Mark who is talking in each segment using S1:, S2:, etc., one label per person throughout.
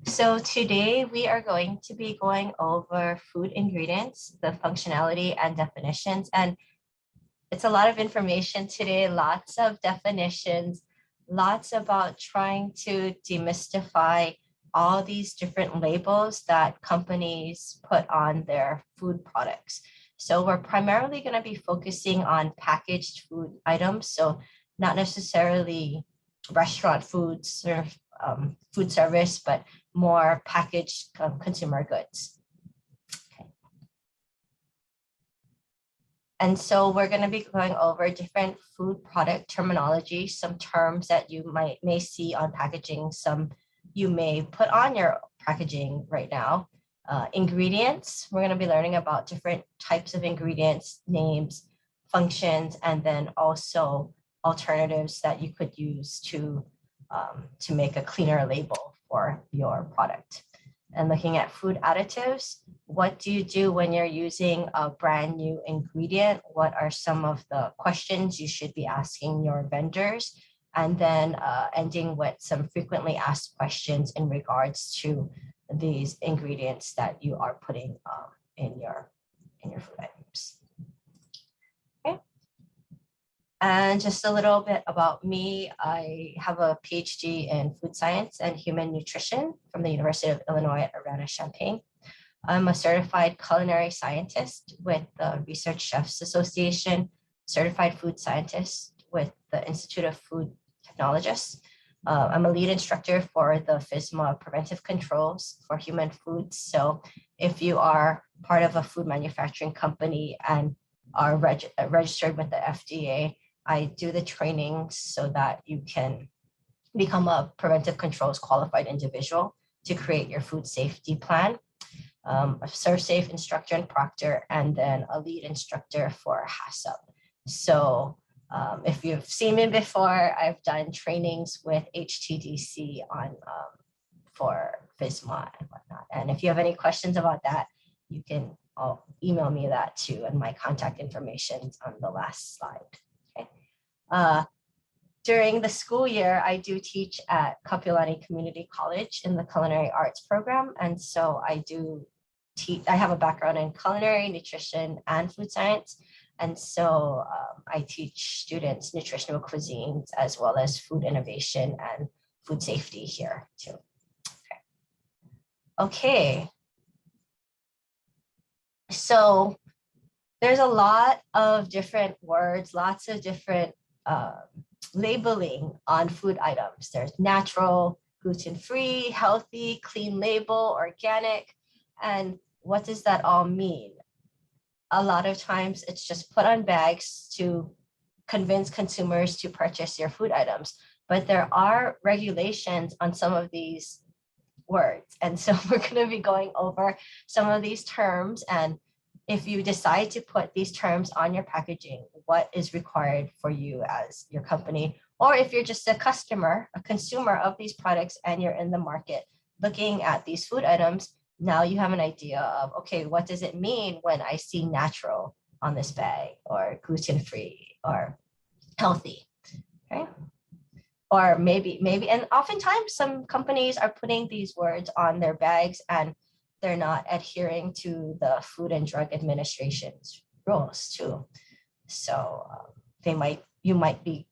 S1: So today we are going to be going over food ingredients, the functionality and definitions. And it's a lot of information today, lots of definitions, lots about trying to demystify all these different labels that companies put on their food products. So we're primarily going to be focusing on packaged food items. So not necessarily restaurant foods or food service, but more packaged consumer goods. Okay. And so we're going to be going over different food product terminology, some terms that you may see on packaging, some you may put on your packaging right now. Ingredients, we're going to be learning about different types of ingredients, names, functions, and then also alternatives that you could use to make a cleaner label for your product. And looking at food additives, what do you do when you're using a brand new ingredient? What are some of the questions you should be asking your vendors? And then ending with some frequently asked questions in regards to these ingredients that you are putting in your food items. Okay. And just a little bit about me. I have a PhD in food science and human nutrition from the University of Illinois at Urbana-Champaign. I'm a certified culinary scientist with the Research Chefs Association, certified food scientist with the Institute of Food Technologists. I'm a lead instructor for the FSMA preventive controls for human foods. So if you are part of a food manufacturing company and are registered with the FDA, I do the trainings so that you can become a preventive controls qualified individual to create your food safety plan. A ServSafe instructor and proctor, and then a lead instructor for HACCP. So if you've seen me before, I've done trainings with HTDC on for FSMA and whatnot. And if you have any questions about that, you can email me that too, and my contact information is on the last slide. Okay. During the school year, I do teach at Kapiolani Community College in the Culinary Arts program. And so I do teach, I have a background in culinary, nutrition, and food science. And so I teach students nutritional cuisines as well as food innovation and food safety here too. Okay. So there's a lot of different words, lots of different labeling on food items. There's natural, gluten-free, healthy, clean label, organic. And what does that all mean? A lot of times it's just put on bags to convince consumers to purchase your food items. But there are regulations on some of these words. And so we're going to be going over some of these terms. And if you decide to put these terms on your packaging, what is required for you as your company? Or if you're just a customer, a consumer of these products, and you're in the market looking at these food items, now you have an idea of, okay, what does it mean when I see natural on this bag, or gluten-free, or healthy, okay? Or maybe, and oftentimes some companies are putting these words on their bags and they're not adhering to the Food and Drug Administration's rules too. So you might be,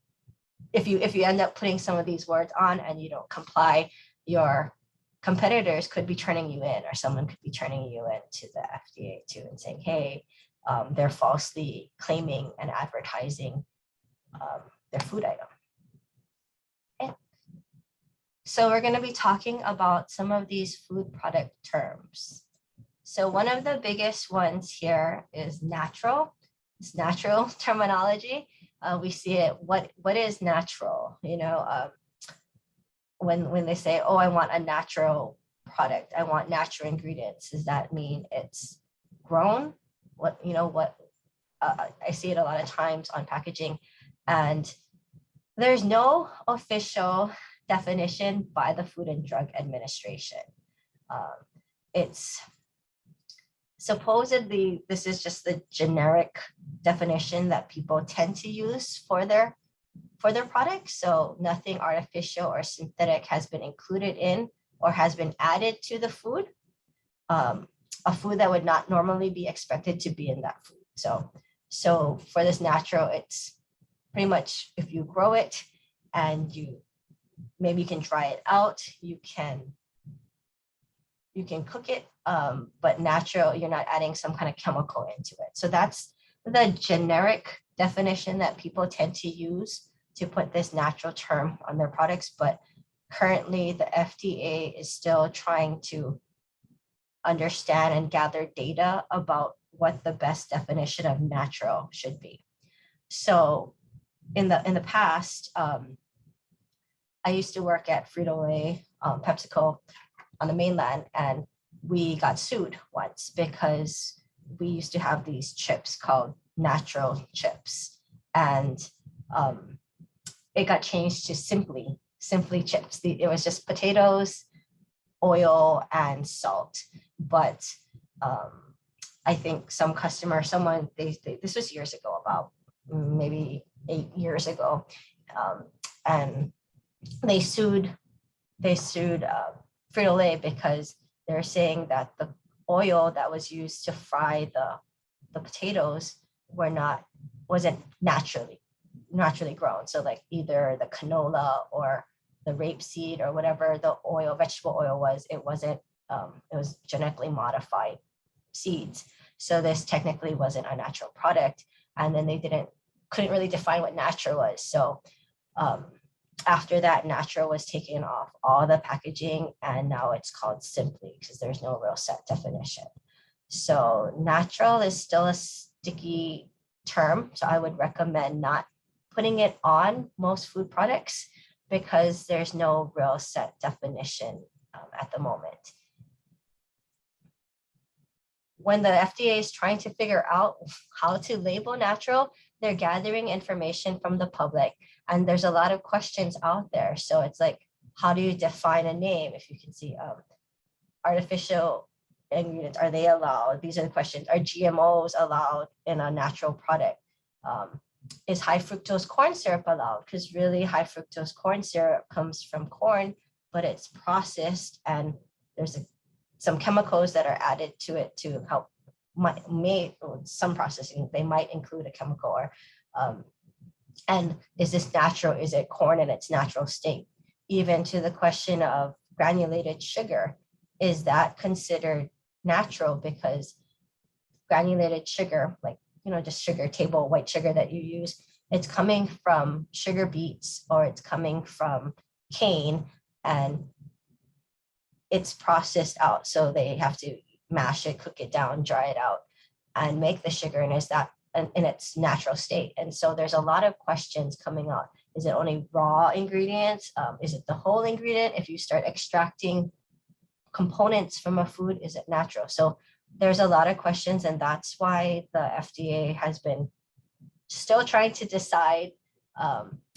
S1: if you end up putting some of these words on and you don't comply, your competitors could be turning you in, or someone could be turning you in to the FDA too and saying, hey, they're falsely claiming and advertising their food item. Okay. So we're going to be talking about some of these food product terms. So one of the biggest ones here is natural. It's natural terminology. We see it, what is natural? You know, when they say, oh, I want a natural product, I want natural ingredients, does that mean it's grown? I see it a lot of times on packaging, and there's no official definition by the Food and Drug Administration. It's supposedly, this is just the generic definition that people tend to use for their products. So nothing artificial or synthetic has been included in or has been added to the food, a food that would not normally be expected to be in that food. So for this natural, it's pretty much if you grow it and maybe you can dry it out, you can cook it, but natural, you're not adding some kind of chemical into it. So that's the generic definition that people tend to use to put this natural term on their products. But currently the FDA is still trying to understand and gather data about what the best definition of natural should be. So in the past, I used to work at Frito-Lay, PepsiCo on the mainland, and we got sued once because we used to have these chips called natural chips, and it got changed to simply chips. It was just potatoes, oil, and salt. But I think some customer, this was years ago, about maybe 8 years ago, and they sued Frito-Lay because they're saying that the oil that was used to fry the potatoes wasn't naturally grown. So like either the canola or the rapeseed or whatever the vegetable oil was, it wasn't, it was genetically modified seeds. So this technically wasn't a natural product. And then they couldn't really define what natural was. So after that, natural was taken off all the packaging, and now it's called simply because there's no real set definition. So natural is still a sticky term. So I would recommend not putting it on most food products because there's no real set definition at the moment. When the FDA is trying to figure out how to label natural, they're gathering information from the public, and there's a lot of questions out there. So it's like, how do you define a name? If you can see artificial ingredients, are they allowed? These are the questions. Are GMOs allowed in a natural product? Is high fructose corn syrup allowed? Because really high fructose corn syrup comes from corn, but it's processed, and there's some chemicals that are added to it to help some processing. They might include a chemical, or and is this natural? Is it corn in its natural state? Even to the question of granulated sugar, is that considered natural? Because granulated sugar, like, just sugar, table white sugar that you use, it's coming from sugar beets or it's coming from cane, and it's processed out. So they have to mash it, cook it down, dry it out, and make the sugar. And is that in its natural state? And so there's a lot of questions coming out. Is it only raw ingredients? Is it the whole ingredient? If you start extracting components from a food, is it natural? So there's a lot of questions, and that's why the FDA has been still trying to decide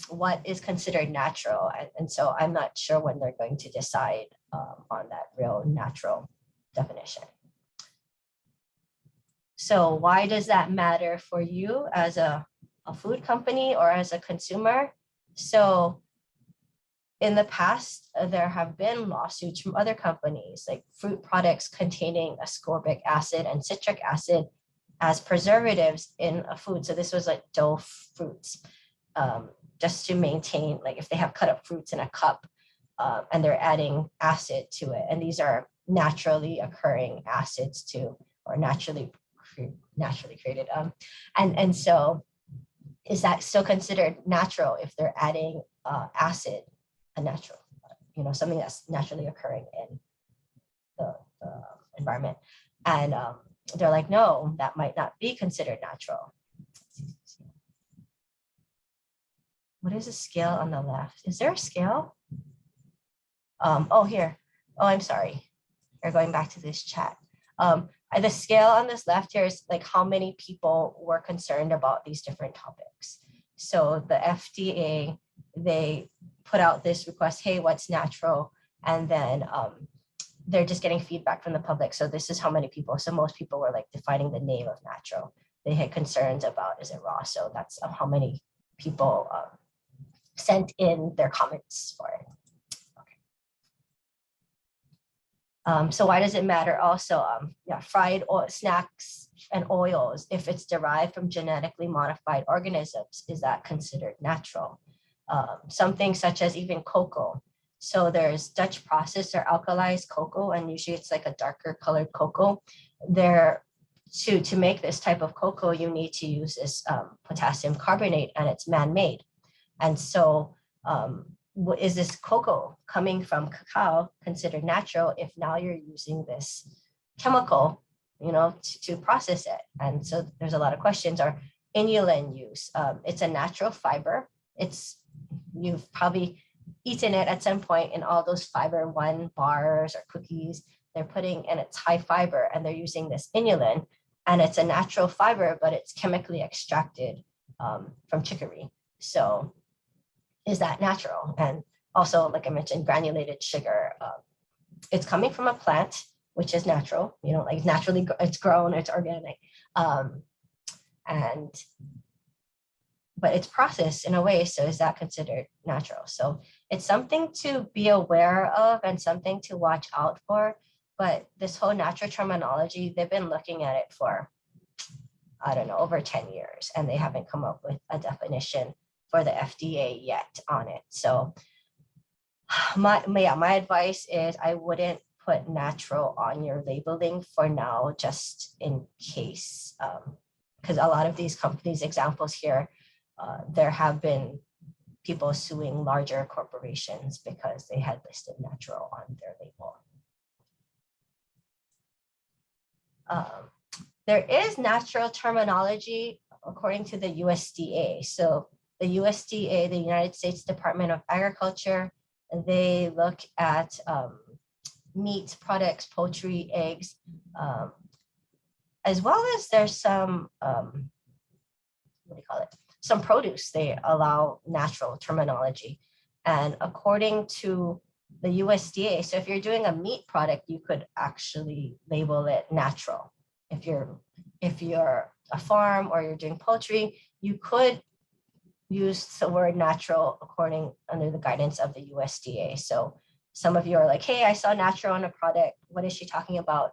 S1: what is considered natural. And so I'm not sure when they're going to decide on that real natural definition. So why does that matter for you as a food company or as a consumer? So in the past, there have been lawsuits from other companies, like fruit products containing ascorbic acid and citric acid as preservatives in a food. So this was like dough fruits, just to maintain, like if they have cut up fruits in a cup and they're adding acid to it. And these are naturally occurring acids too, or naturally created. And so is that still considered natural if they're adding acid, a natural, something that's naturally occurring in the environment? And they're like, no, that might not be considered natural. What is the scale on the left? Is there a scale? Oh, here. Oh, I'm sorry. We're going back to this chat. The scale on this left here is like how many people were concerned about these different topics. So the FDA, they put out this request, hey, what's natural? And then they're just getting feedback from the public. So this is how many people. So most people were like defining the name of natural. They had concerns about, is it raw? So that's how many people sent in their comments for it. So why does it matter also? Yeah, fried oil, snacks and oils, if it's derived from genetically modified organisms, is that considered natural? Something such as even cocoa. So there's Dutch processed or alkalized cocoa, and usually it's like a darker colored cocoa. There, to make this type of cocoa, you need to use this potassium carbonate, and it's man-made. And so is this cocoa coming from cacao considered natural if now you're using this chemical, to process it? And so there's a lot of questions. Or inulin use. It's a natural fiber. You've probably eaten it at some point in all those Fiber One bars or cookies. They're putting, and it's high fiber, and they're using this inulin, and it's a natural fiber, but it's chemically extracted from chicory. So is that natural? And also, like I mentioned, granulated sugar. It's coming from a plant, which is natural, like naturally, it's grown, it's organic. But it's processed in a way, so is that considered natural? So it's something to be aware of and something to watch out for. But this whole natural terminology, they've been looking at it for, I don't know, over 10 years, and they haven't come up with a definition for the FDA yet on it. So my advice is I wouldn't put natural on your labeling for now, just in case, because a lot of these companies, examples here, there have been people suing larger corporations because they had listed natural on their label. There is natural terminology according to the USDA. So the USDA, the United States Department of Agriculture, they look at meat products, poultry, eggs, as well as there's some, some produce. They allow natural terminology. And according to the USDA, so if you're doing a meat product, you could actually label it natural. If you're a farm or you're doing poultry, you could use the word natural under the guidance of the USDA. So some of you are like, hey, I saw natural on a product. What is she talking about?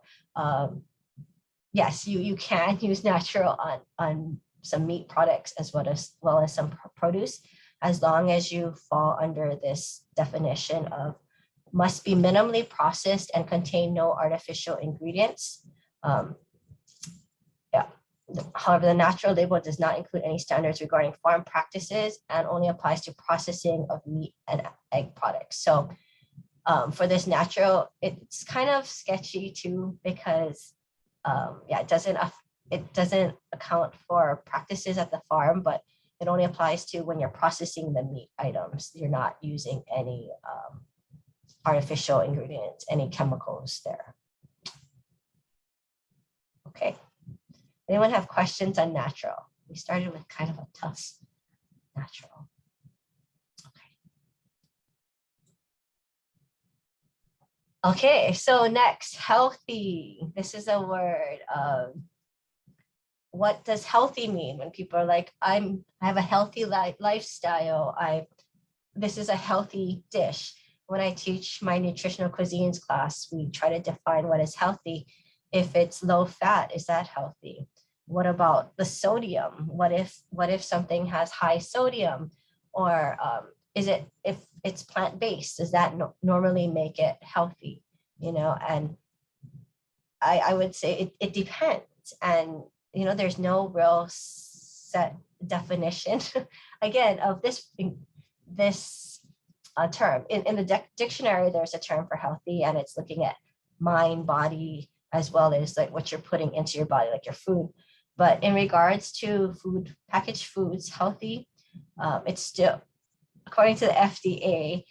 S1: Yes, you can use natural on some meat products as well as some produce, as long as you fall under this definition of must be minimally processed and contain no artificial ingredients. However, the natural label does not include any standards regarding farm practices and only applies to processing of meat and egg products. So for this natural, it's kind of sketchy too, because it doesn't account for practices at the farm, but it only applies to when you're processing the meat items. You're not using any artificial ingredients, any chemicals there. Okay. Anyone have questions on natural? We started with kind of a tough natural. Okay, so next, healthy. This is a word. What does healthy mean? When people are like, I have a healthy lifestyle. This is a healthy dish. When I teach my nutritional cuisines class, we try to define what is healthy. If it's low fat, is that healthy? What about the sodium? What if something has high sodium? Or if it's plant-based, does that normally make it healthy? And I would say it depends. And there's no real set definition again of this term. In the dictionary, there's a term for healthy, and it's looking at mind, body, as well as like what you're putting into your body, like your food. But in regards to packaged foods, healthy, it's still, according to the FDA,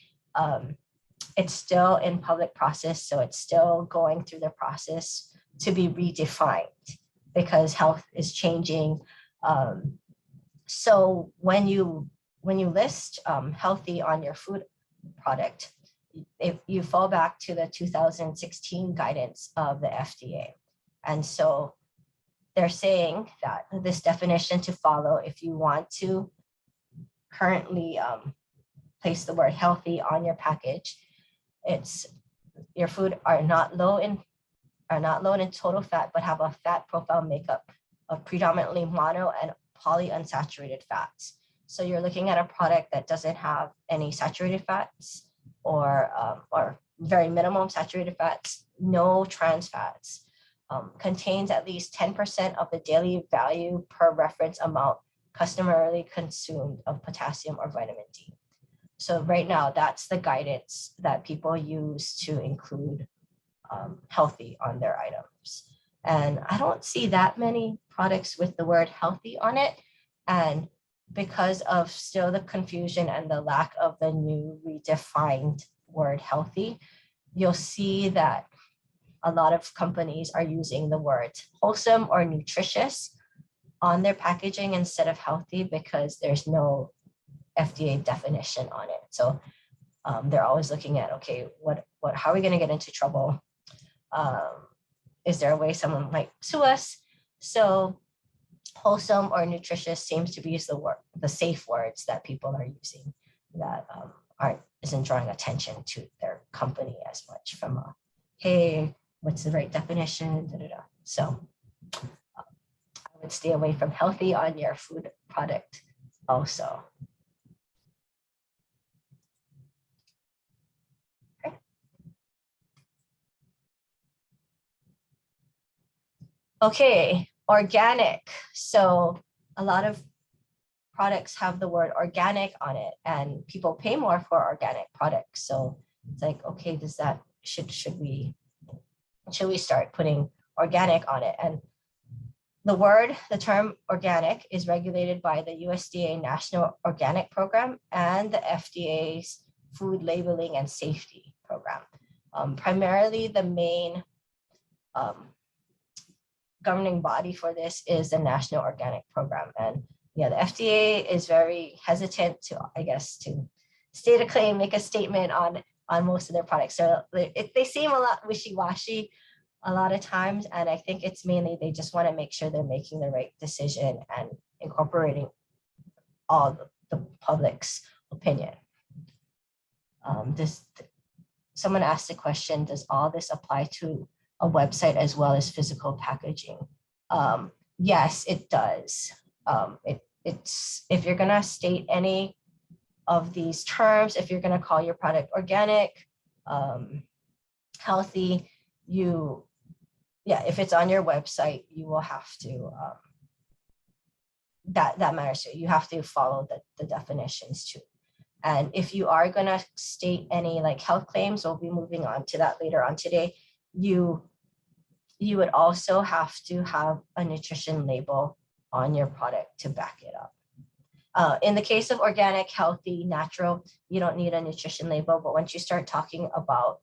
S1: it's still in public process. So it's still going through the process to be redefined because health is changing. So when you list healthy on your food product, if you fall back to the 2016 guidance of the FDA. And so they're saying that this definition to follow, if you want to currently place the word healthy on your package, it's your food are not low in total fat, but have a fat profile makeup of predominantly mono and polyunsaturated fats. So you're looking at a product that doesn't have any saturated fats or very minimum saturated fats, no trans fats, contains at least 10% of the daily value per reference amount customarily consumed of potassium or vitamin D. So right now, that's the guidance that people use to include healthy on their items. And I don't see that many products with the word healthy on it. And because of still the confusion and the lack of the new redefined word healthy, you'll see that a lot of companies are using the words wholesome or nutritious on their packaging instead of healthy because there's no FDA definition on it. So they're always looking at, okay, how are we going to get into trouble? Is there a way someone might sue us? So wholesome or nutritious seems to be the safe words that people are using that isn't drawing attention to their company as much from a, hey, what's the right definition? Da, da, da. So I would stay away from healthy on your food product also. Okay, organic. So a lot of products have the word organic on it and people pay more for organic products. So it's like, okay, should we start putting organic on it? And the term organic is regulated by the USDA National Organic Program and the FDA's Food Labeling and Safety Program. Primarily the main governing body for this is the National Organic Program. And yeah, the FDA is very hesitant to state a claim, make a statement on most of their products. So they seem a lot wishy-washy a lot of times. And I think it's mainly they just want to make sure they're making the right decision and incorporating all the public's opinion. Someone asked the question, does all this apply to a website as well as physical packaging? Yes, it does. It's if you're gonna state any of these terms, if you're gonna call your product organic, healthy, if it's on your website, you will have to, that matters too. You have to follow the definitions too. And if you are gonna state any like health claims, we'll be moving on to that later on today, you would also have to have a nutrition label on your product to back it up. In the case of organic, healthy, natural, you don't need a nutrition label, but once you start talking about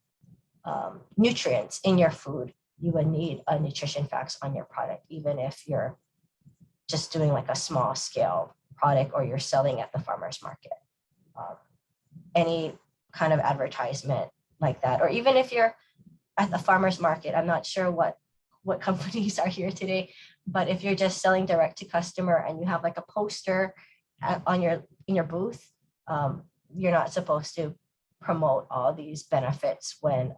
S1: nutrients in your food, you would need a nutrition facts on your product, even if you're just doing like a small scale product or you're selling at the farmer's market. Any kind of advertisement like that, or even if you're at the farmer's market, I'm not sure what companies are here today, but if you're just selling direct to customer and you have like a poster in your booth, you're not supposed to promote all these benefits when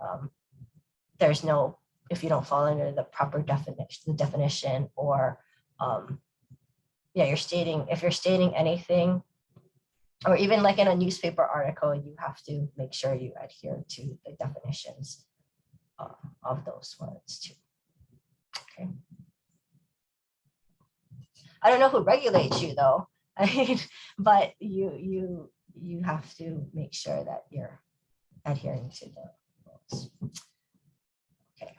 S1: if you don't fall under the proper definition, or if you're stating anything, or even like in a newspaper article, you have to make sure you adhere to the definitions of those words too. Okay. I don't know who regulates you though, but you have to make sure that you're adhering to the rules. Okay.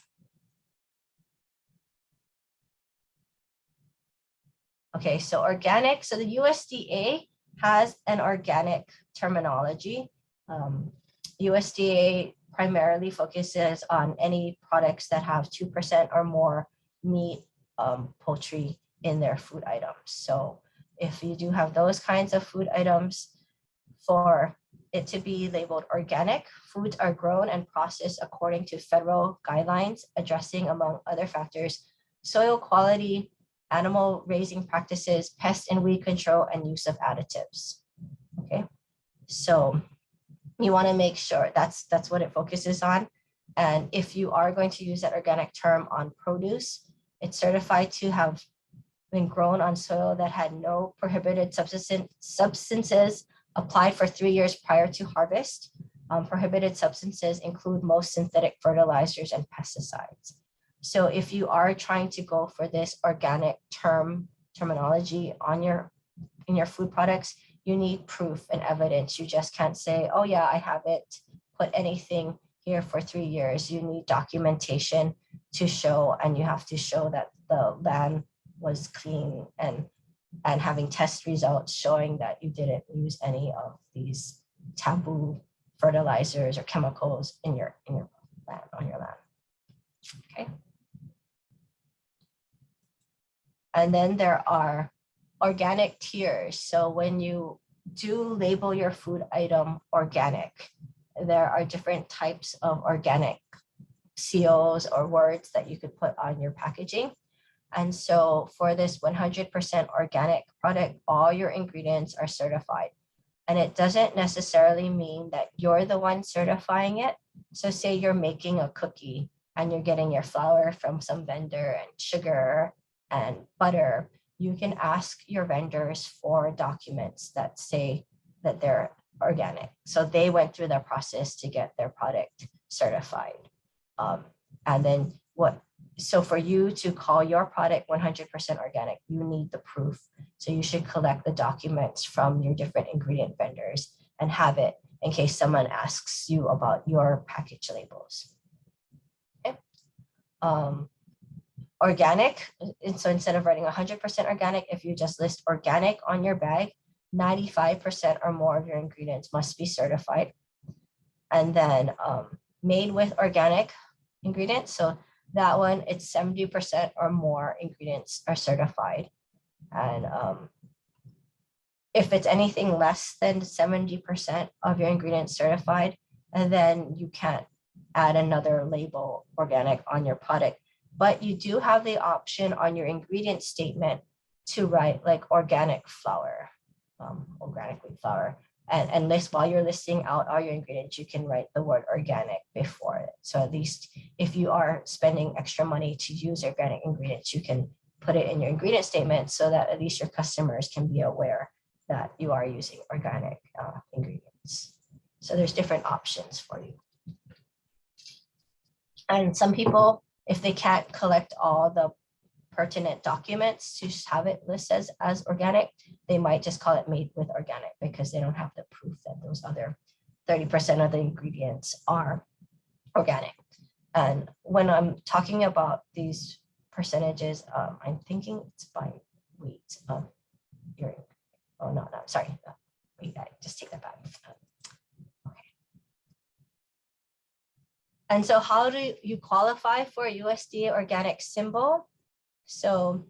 S1: Okay, so organic. So the USDA has an organic terminology. USDA primarily focuses on any products that have 2% or more meat, poultry in their food items. So if you do have those kinds of food items, for it to be labeled organic, foods are grown and processed according to federal guidelines addressing, among other factors, soil quality, animal raising practices, pest and weed control, and use of additives. Okay, so you want to make sure that's what it focuses on. And if you are going to use that organic term on produce, it's certified to have been grown on soil that had no prohibited substances applied for 3 years prior to harvest. Prohibited substances include most synthetic fertilizers and pesticides. So if you are trying to go for this organic terminology in your food products, you need proof and evidence. You just can't say, oh yeah, I haven't put anything here for 3 years. You need documentation to show, and you have to show that the land was clean and having test results showing that you didn't use any of these taboo fertilizers or chemicals in your land, on your land. Okay. And then there are organic tiers. So when you do label your food item organic, there are different types of organic seals or words that you could put on your packaging. And so for this 100% organic product, all your ingredients are certified. And it doesn't necessarily mean that you're the one certifying it. So say you're making a cookie and you're getting your flour from some vendor and sugar and butter, you can ask your vendors for documents that say that they're organic. So they went through the process to get their product certified. And then so for you to call your product 100% organic, you need the proof. So you should collect the documents from your different ingredient vendors and have it in case someone asks you about your package labels. Okay. Organic, and so instead of writing 100% organic, if you just list organic on your bag, 95% or more of your ingredients must be certified. And then made with organic ingredients, so that one, it's 70% or more ingredients are certified. And if it's anything less than 70% of your ingredients certified, and then you can't add another label organic on your product. But you do have the option on your ingredient statement to write like organic flour, organic wheat flour. And list, while you're listing out all your ingredients, you can write the word organic before it. So at least if you are spending extra money to use organic ingredients, you can put it in your ingredient statement so that at least your customers can be aware that you are using organic ingredients. So there's different options for you. And some people, if they can't collect all the pertinent documents to have it listed as organic, they might just call it made with organic because they don't have the proof that those other 30% of the ingredients are organic. And when I'm talking about these percentages, I'm thinking it's by weight. Sorry. Wait, I just take that back. Okay. And so how do you qualify for a USDA organic symbol? So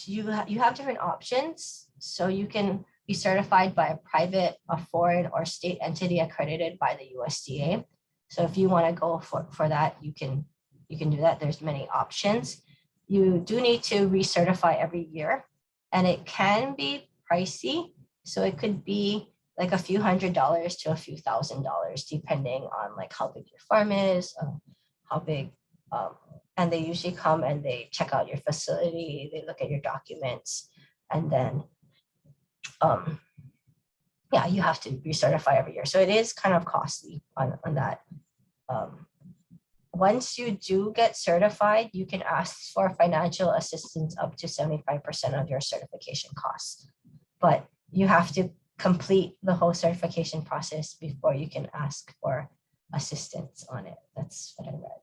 S1: you have different options. So you can be certified by a private, a foreign, or state entity accredited by the USDA. So if you want to go for that, you can do that. There's many options. You do need to recertify every year, and it can be pricey. So it could be like a few $100s to a few $1,000s, depending on like how big your farm is, how big. And they usually come and they check out your facility, they look at your documents, and then, yeah, you have to recertify every year. So it is kind of costly on that. Once you do get certified, you can ask for financial assistance up to 75% of your certification costs. But you have to complete the whole certification process before you can ask for assistance on it. That's what I read.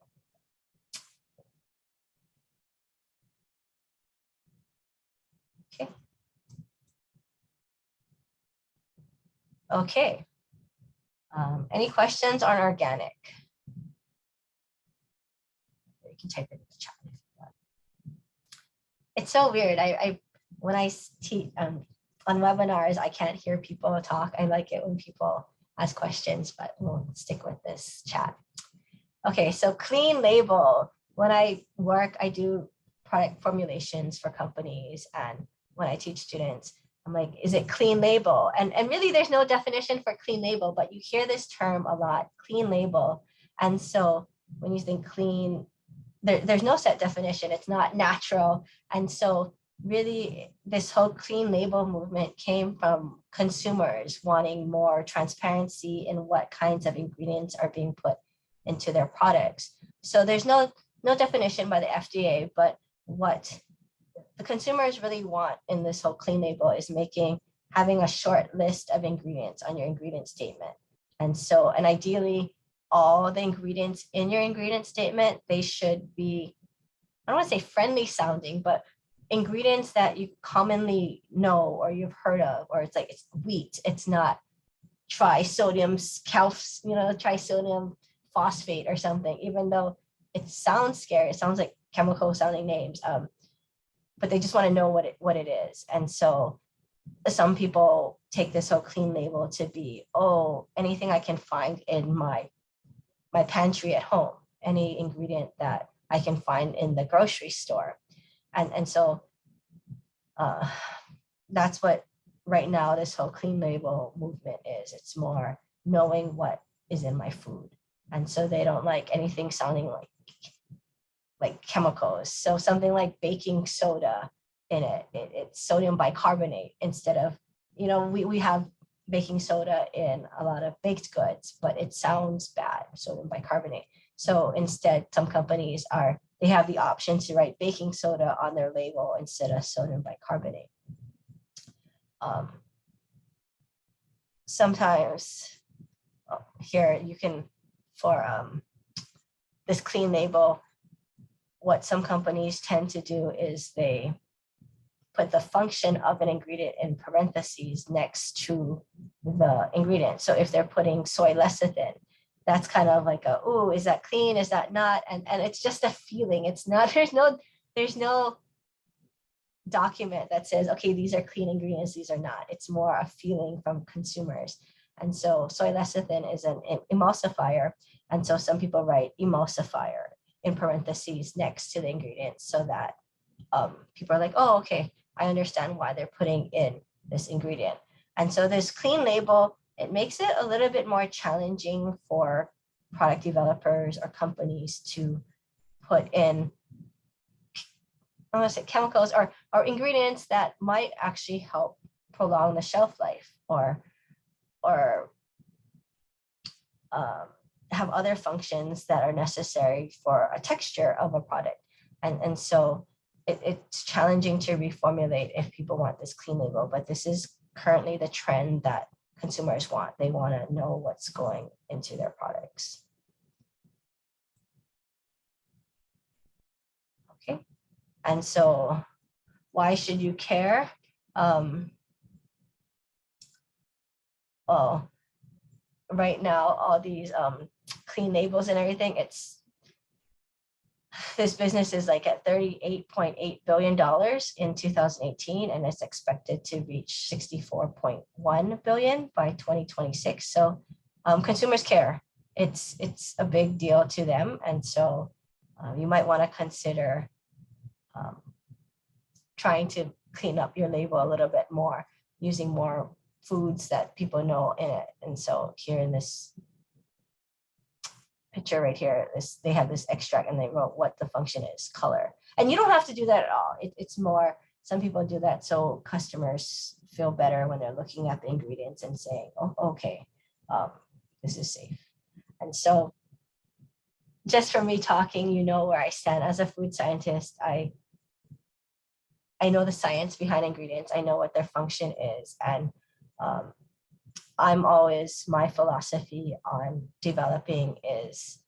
S1: Okay. Any questions on organic? You can type it in the chat if you want. It's so weird. When I teach on webinars, I can't hear people talk. I like it when people ask questions, but we'll stick with this chat. Okay, so clean label. When I work, I do product formulations for companies, and when I teach students, I'm like, is it clean label? And really there's no definition for clean label, but you hear this term a lot, clean label. And so when you think clean, there's no set definition. It's not natural. And so really this whole clean label movement came from consumers wanting more transparency in what kinds of ingredients are being put into their products. So there's no definition by the FDA, but what the consumers really want in this whole clean label is having a short list of ingredients on your ingredient statement. And ideally all the ingredients in your ingredient statement, they should be, I don't want to say friendly sounding, but ingredients that you commonly know or you've heard of, or it's like it's wheat, it's not trisodium phosphate or something, even though it sounds scary, it sounds like chemical sounding names. But they just want to know what it is. And so some people take this whole clean label to be, anything I can find in my pantry at home, any ingredient that I can find in the grocery store. And so that's what right now this whole clean label movement is. It's more knowing what is in my food. And so they don't like anything sounding like chemicals. So something like baking soda in it's sodium bicarbonate instead of, we have baking soda in a lot of baked goods, but it sounds bad, sodium bicarbonate. So instead, some companies they have the option to write baking soda on their label instead of sodium bicarbonate. Sometimes here you can, for this clean label, what some companies tend to do is they put the function of an ingredient in parentheses next to the ingredient. So if they're putting soy lecithin, that's kind of like is that clean? Is that not? And it's just a feeling. It's not, there's no document that says, okay, these are clean ingredients, these are not. It's more a feeling from consumers. And so soy lecithin is an emulsifier. And so some people write emulsifier in parentheses next to the ingredients so that people are like, okay, I understand why they're putting in this ingredient. And so this clean label, it makes it a little bit more challenging for product developers or companies to put in, I want to say chemicals or ingredients that might actually help prolong the shelf life or have other functions that are necessary for a texture of a product. And so it's challenging to reformulate if people want this clean label, but this is currently the trend that consumers want. They want to know what's going into their products. Okay, and so why should you care? Well, right now, all these clean labels and everything, this business is like at $38.8 billion in 2018, and it's expected to reach $64.1 billion by 2026. So consumers care. It's a big deal to them. And so you might want to consider trying to clean up your label a little bit more, using more foods that people know in it. And so here in this picture right here, they have this extract and they wrote what the function is, color. And you don't have to do that at all. It's more, some people do that so customers feel better when they're looking at the ingredients and saying, okay, this is safe. And so just from me talking, where I stand as a food scientist. I know the science behind ingredients. I know what their function is. And I'm always, my philosophy on developing is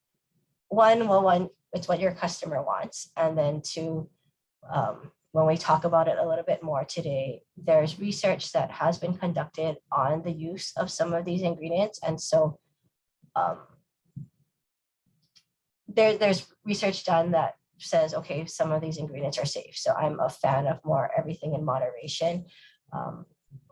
S1: one, it's what your customer wants. And then two, when we talk about it a little bit more today, there's research that has been conducted on the use of some of these ingredients. And so there's research done that says, okay, some of these ingredients are safe. So I'm a fan of more everything in moderation.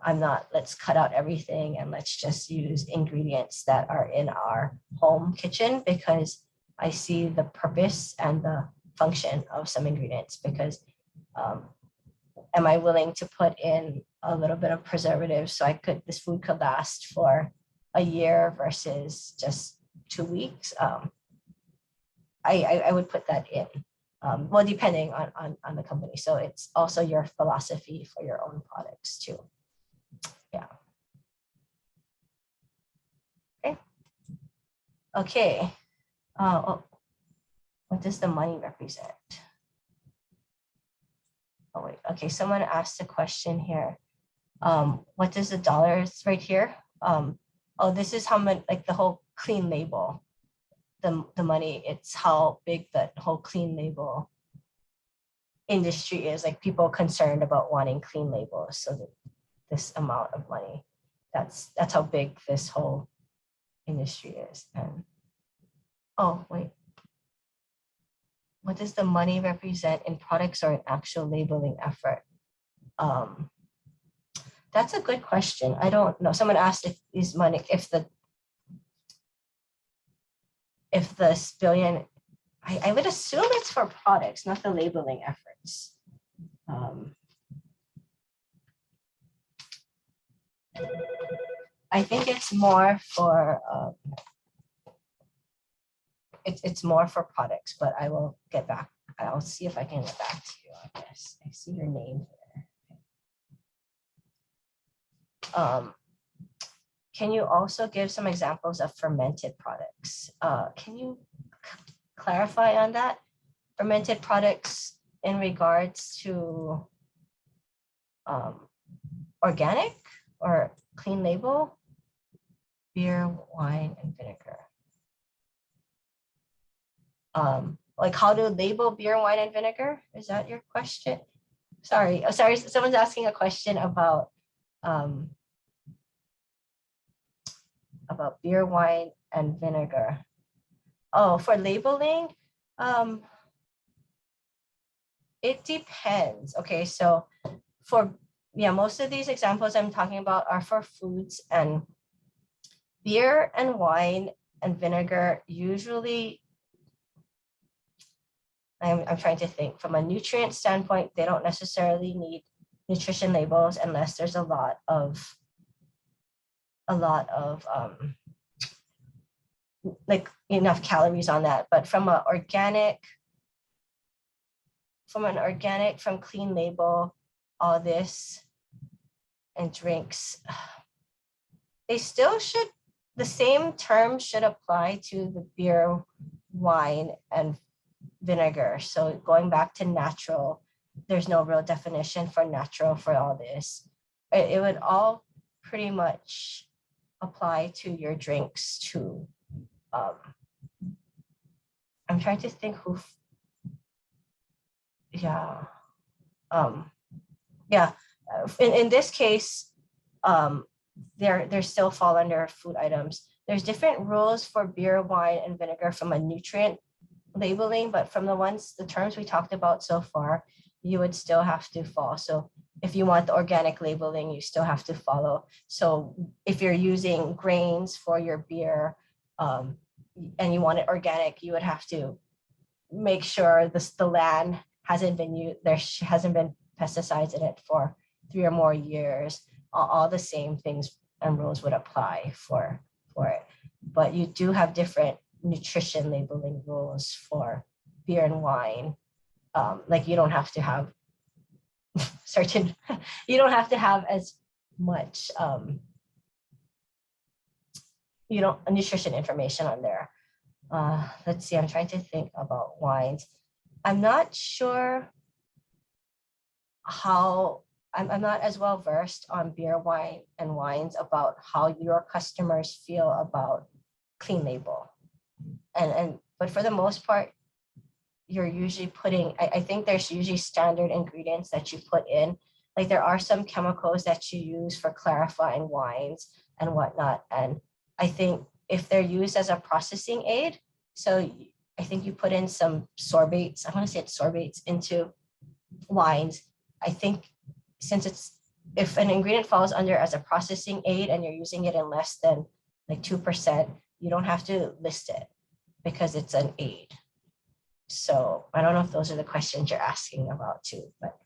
S1: I'm not, let's cut out everything and let's just use ingredients that are in our home kitchen, because I see the purpose and the function of some ingredients. Because am I willing to put in a little bit of preservatives, so this food could last for a year versus just 2 weeks. I would put that in. Well, depending on the company. So it's also your philosophy for your own products too. Yeah. Okay. Okay. What does the money represent? Oh wait. Okay. Someone asked a question here. What does the dollars right here? Oh, this is how much, like the whole clean label. The money, it's how big that whole clean label industry is, like people concerned about wanting clean labels. So that this amount of money, that's how big this whole industry is. And oh wait, what does the money represent in products or an actual labeling effort? That's a good question. I don't know. Someone asked if the billion, I would assume it's for products, not the labeling efforts. I think it's more for it's more for products, but I will get back. I'll see if I can get back to you on this. I see your name here. Can you also give some examples of fermented products? Can you clarify on that? Fermented products in regards to organic or clean label, beer, wine, and vinegar. Like how to label beer, wine, and vinegar? Is that your question? Sorry, someone's asking a question about beer, wine, and vinegar. Oh, for labeling, it depends. Okay, so most of these examples I'm talking about are for foods, and beer and wine and vinegar usually, I'm trying to think from a nutrient standpoint, they don't necessarily need nutrition labels unless there's a lot of like enough calories on that. But from an organic, from clean label, all this and drinks, they still should, the same term should apply to the beer, wine, and vinegar. So going back to natural, there's no real definition for natural for all this. It would all pretty much apply to your drinks too. I'm trying to think who, in this case, they still fall under food items. There's different rules for beer, wine, and vinegar from a nutrient labeling, but from the terms we talked about so far, you would still have to fall. So if you want the organic labeling, you still have to follow. So if you're using grains for your beer, and you want it organic, you would have to make sure the land hasn't been used, there hasn't been pesticides in it for 3 or more years. All the same things and rules would apply for it. But you do have different nutrition labeling rules for beer and wine. Like you don't have to have you don't have to have as much nutrition information on there. Let's see, I'm trying to think about wines. I'm not sure how, I'm not as well versed on beer, wine, and wines about how your customers feel about clean label. But for the most part, you're usually putting, I think there's usually standard ingredients that you put in. Like there are some chemicals that you use for clarifying wines and whatnot. And I think if they're used as a processing aid, so I think you put in some sorbates, I want to say it's sorbates into wines. I think if an ingredient falls under as a processing aid and you're using it in less than like 2%, you don't have to list it because it's an aid. So I don't know if those are the questions you're asking about too, but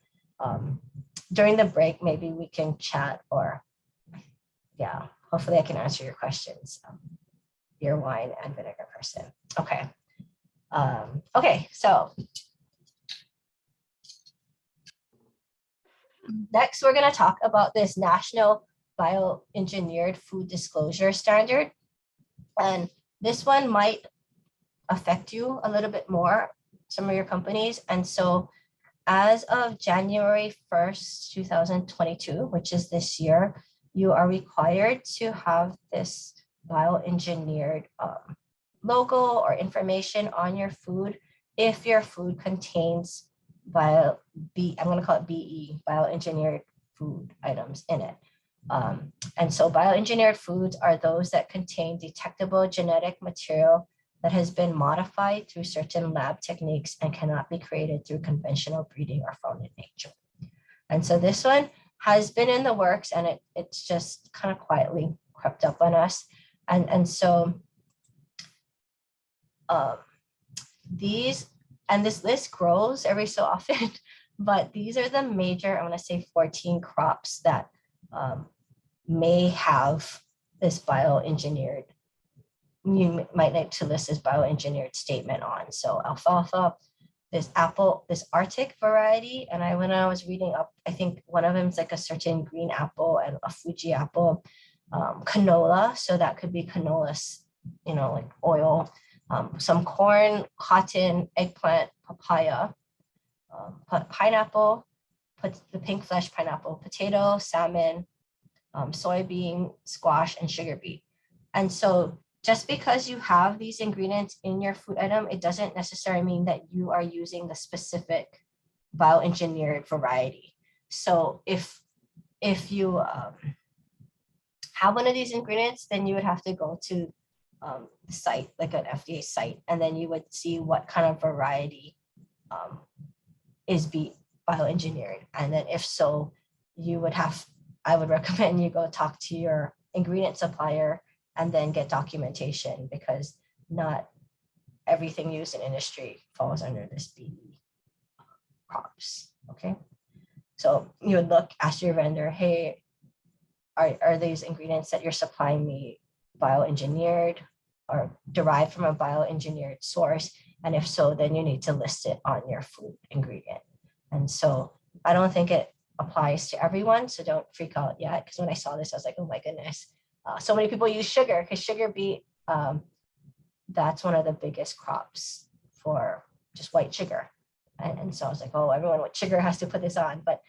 S1: during the break, maybe we can chat, or yeah, hopefully I can answer your questions. Beer, wine, and vinegar person. Okay. Okay, so next we're going to talk about this National Bioengineered Food Disclosure Standard. And this one might affect you a little bit more, some of your companies. And so as of January 1st, 2022, which is this year, you are required to have this bioengineered logo or information on your food if your food contains I'm going to call it BE, bioengineered food items in it. And so bioengineered foods are those that contain detectable genetic material that has been modified through certain lab techniques and cannot be created through conventional breeding or found in nature. And so this one has been in the works, and it's just kind of quietly crept up on us. And so this list grows every so often, but these are the major, I want to say 14 crops that may have this bioengineered, you might like to list this bioengineered statement on. So alfalfa, this apple, this Arctic variety. And when I was reading up, I think one of them is like a certain green apple and a Fuji apple, canola. So that could be canola, like oil, some corn, cotton, eggplant, papaya, pineapple, the pink flesh pineapple, potato, salmon, soybean, squash, and sugar beet. And so just because you have these ingredients in your food item, it doesn't necessarily mean that you are using the specific bioengineered variety. So if you have one of these ingredients, then you would have to go to the site, like an FDA site, and then you would see what kind of variety is bioengineered. And then if so, I would recommend you go talk to your ingredient supplier and then get documentation, because not everything used in industry falls under this BE crops. Okay, so you would ask your vendor, hey, are these ingredients that you're supplying me bioengineered or derived from a bioengineered source? And if so, then you need to list it on your food ingredient. And so I don't think it applies to everyone, so don't freak out yet, because when I saw this, I was like, oh my goodness. So many people use sugar, because sugar beet, that's one of the biggest crops for just white sugar. And so I was like, oh, everyone with sugar has to put this on. But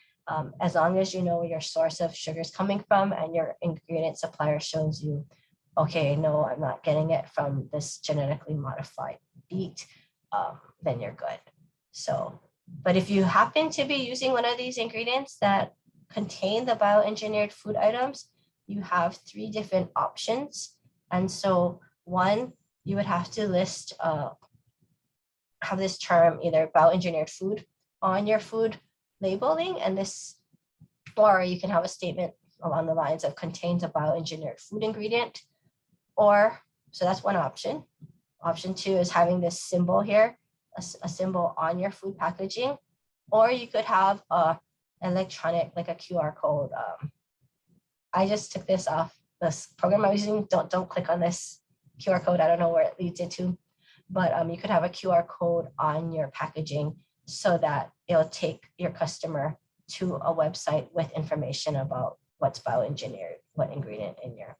S1: as long as you know where your source of sugar is coming from and your ingredient supplier shows you, okay, no, I'm not getting it from this genetically modified beet, then you're good. So, but if you happen to be using one of these ingredients that contain the bioengineered food items, you have 3 different options. And so one, you would have to list, have this term, either bioengineered food, on your food labeling, and this, or you can have a statement along the lines of contains a bioengineered food ingredient, or, so that's one option. Option 2 is having this symbol here, a symbol on your food packaging, or you could have a electronic, like a QR code. I just took this off this program I was using. Don't click on this QR code. I don't know where it leads into, but you could have a QR code on your packaging so that it'll take your customer to a website with information about what's bioengineered, what ingredient in your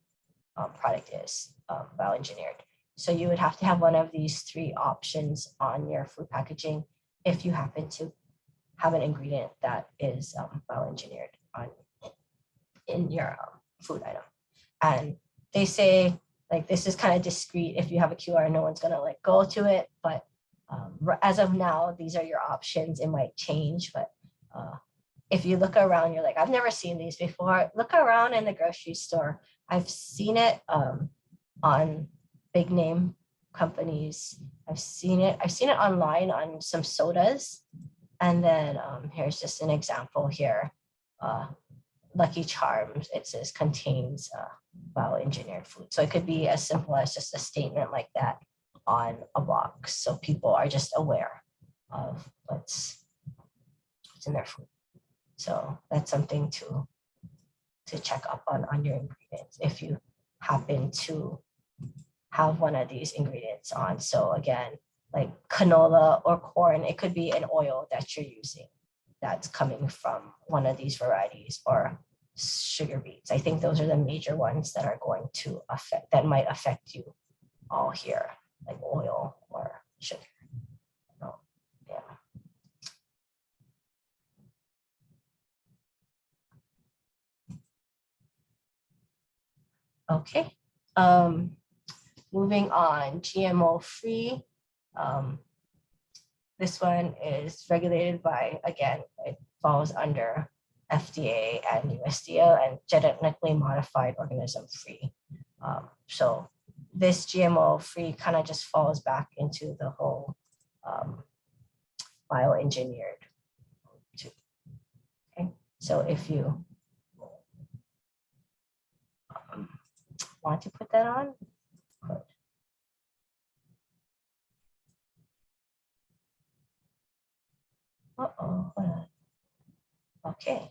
S1: product is bioengineered. So you would have to have one of these 3 options on your food packaging if you happen to have an ingredient that is bioengineered in your food item. And they say, like, this is kind of discreet. If you have a QR, no one's going to like go to it. But as of now, these are your options. It might change, but if you look around, you're like, I've never seen these before. Look around in the grocery store. I've seen it on big name companies. I've seen it online on some sodas. And then here's just an example here. Lucky Charms, it says contains bioengineered food. So it could be as simple as just a statement like that on a box, so people are just aware of what's in their food. So that's something to check up on your ingredients if you happen to have one of these ingredients on. So again, like canola or corn, it could be an oil that you're using that's coming from one of these varieties, or sugar beets. I think those are the major ones that are going to affect, that might affect you all here, like oil or sugar. Oh, yeah. Okay. Moving on, GMO free. This one is regulated by, again, it falls under FDA and USDA, and genetically modified organism free. So this GMO free kind of just falls back into the whole bioengineered too. Okay, so if you want to put that on, good. Uh-oh, hold on. Okay.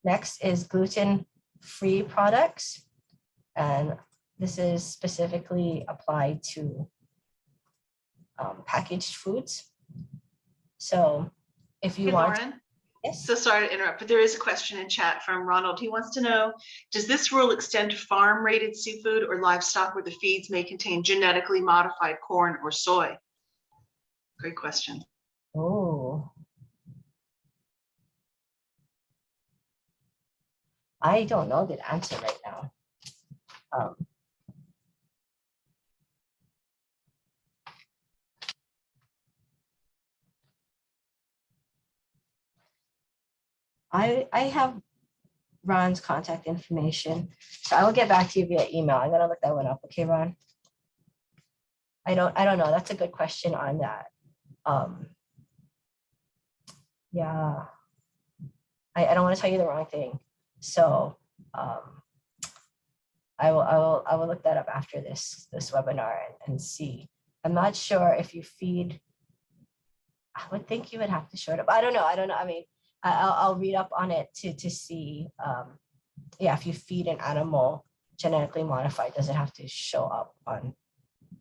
S1: Next is gluten-free products. And this is specifically applied to packaged foods. So if you want—
S2: Lauren?
S1: Yes.
S2: So sorry to interrupt, but there is a question in chat from Ronald. He wants to know, does this rule extend to farm-raised seafood or livestock where the feeds may contain genetically modified corn or soy? Great question.
S1: Oh. I don't know the answer right now. I have Ron's contact information, so I will get back to you via email. I'm gonna look that one up. Okay, Ron? I don't know. That's a good question on that. Yeah, I don't want to tell you the wrong thing. So I will look that up after this webinar and see. I'm not sure if you feed. I would think you would have to show it up. I don't know. I mean, I'll read up on it to see. Yeah, if you feed an animal genetically modified, does it have to show up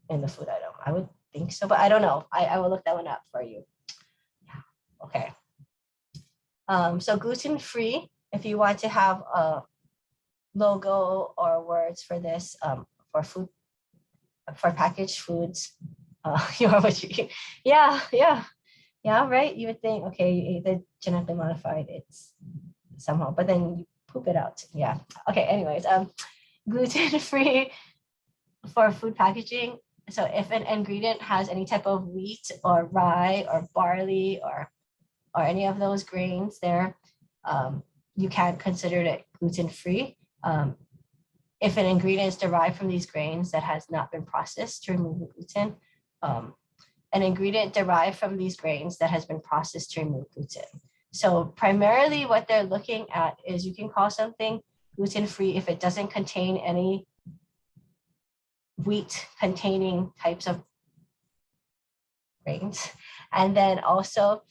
S1: in the food item? I would think so, but I don't know. I will look that one up for you. Yeah. Okay. So gluten-free, if you want to have a logo or words for this, for food, for packaged foods, you are what you eat. Yeah, right. You would think, okay, the genetically modified, it's somehow, but then you poop it out. Yeah. Okay. Anyways, gluten-free for food packaging. So if an ingredient has any type of wheat or rye or barley or any of those grains there, you can consider it gluten-free. If an ingredient is derived from these grains that has not been processed to remove the gluten, an ingredient derived from these grains that has been processed to remove gluten. So primarily what they're looking at is you can call something gluten-free if it doesn't contain any wheat containing types of grains. And then also,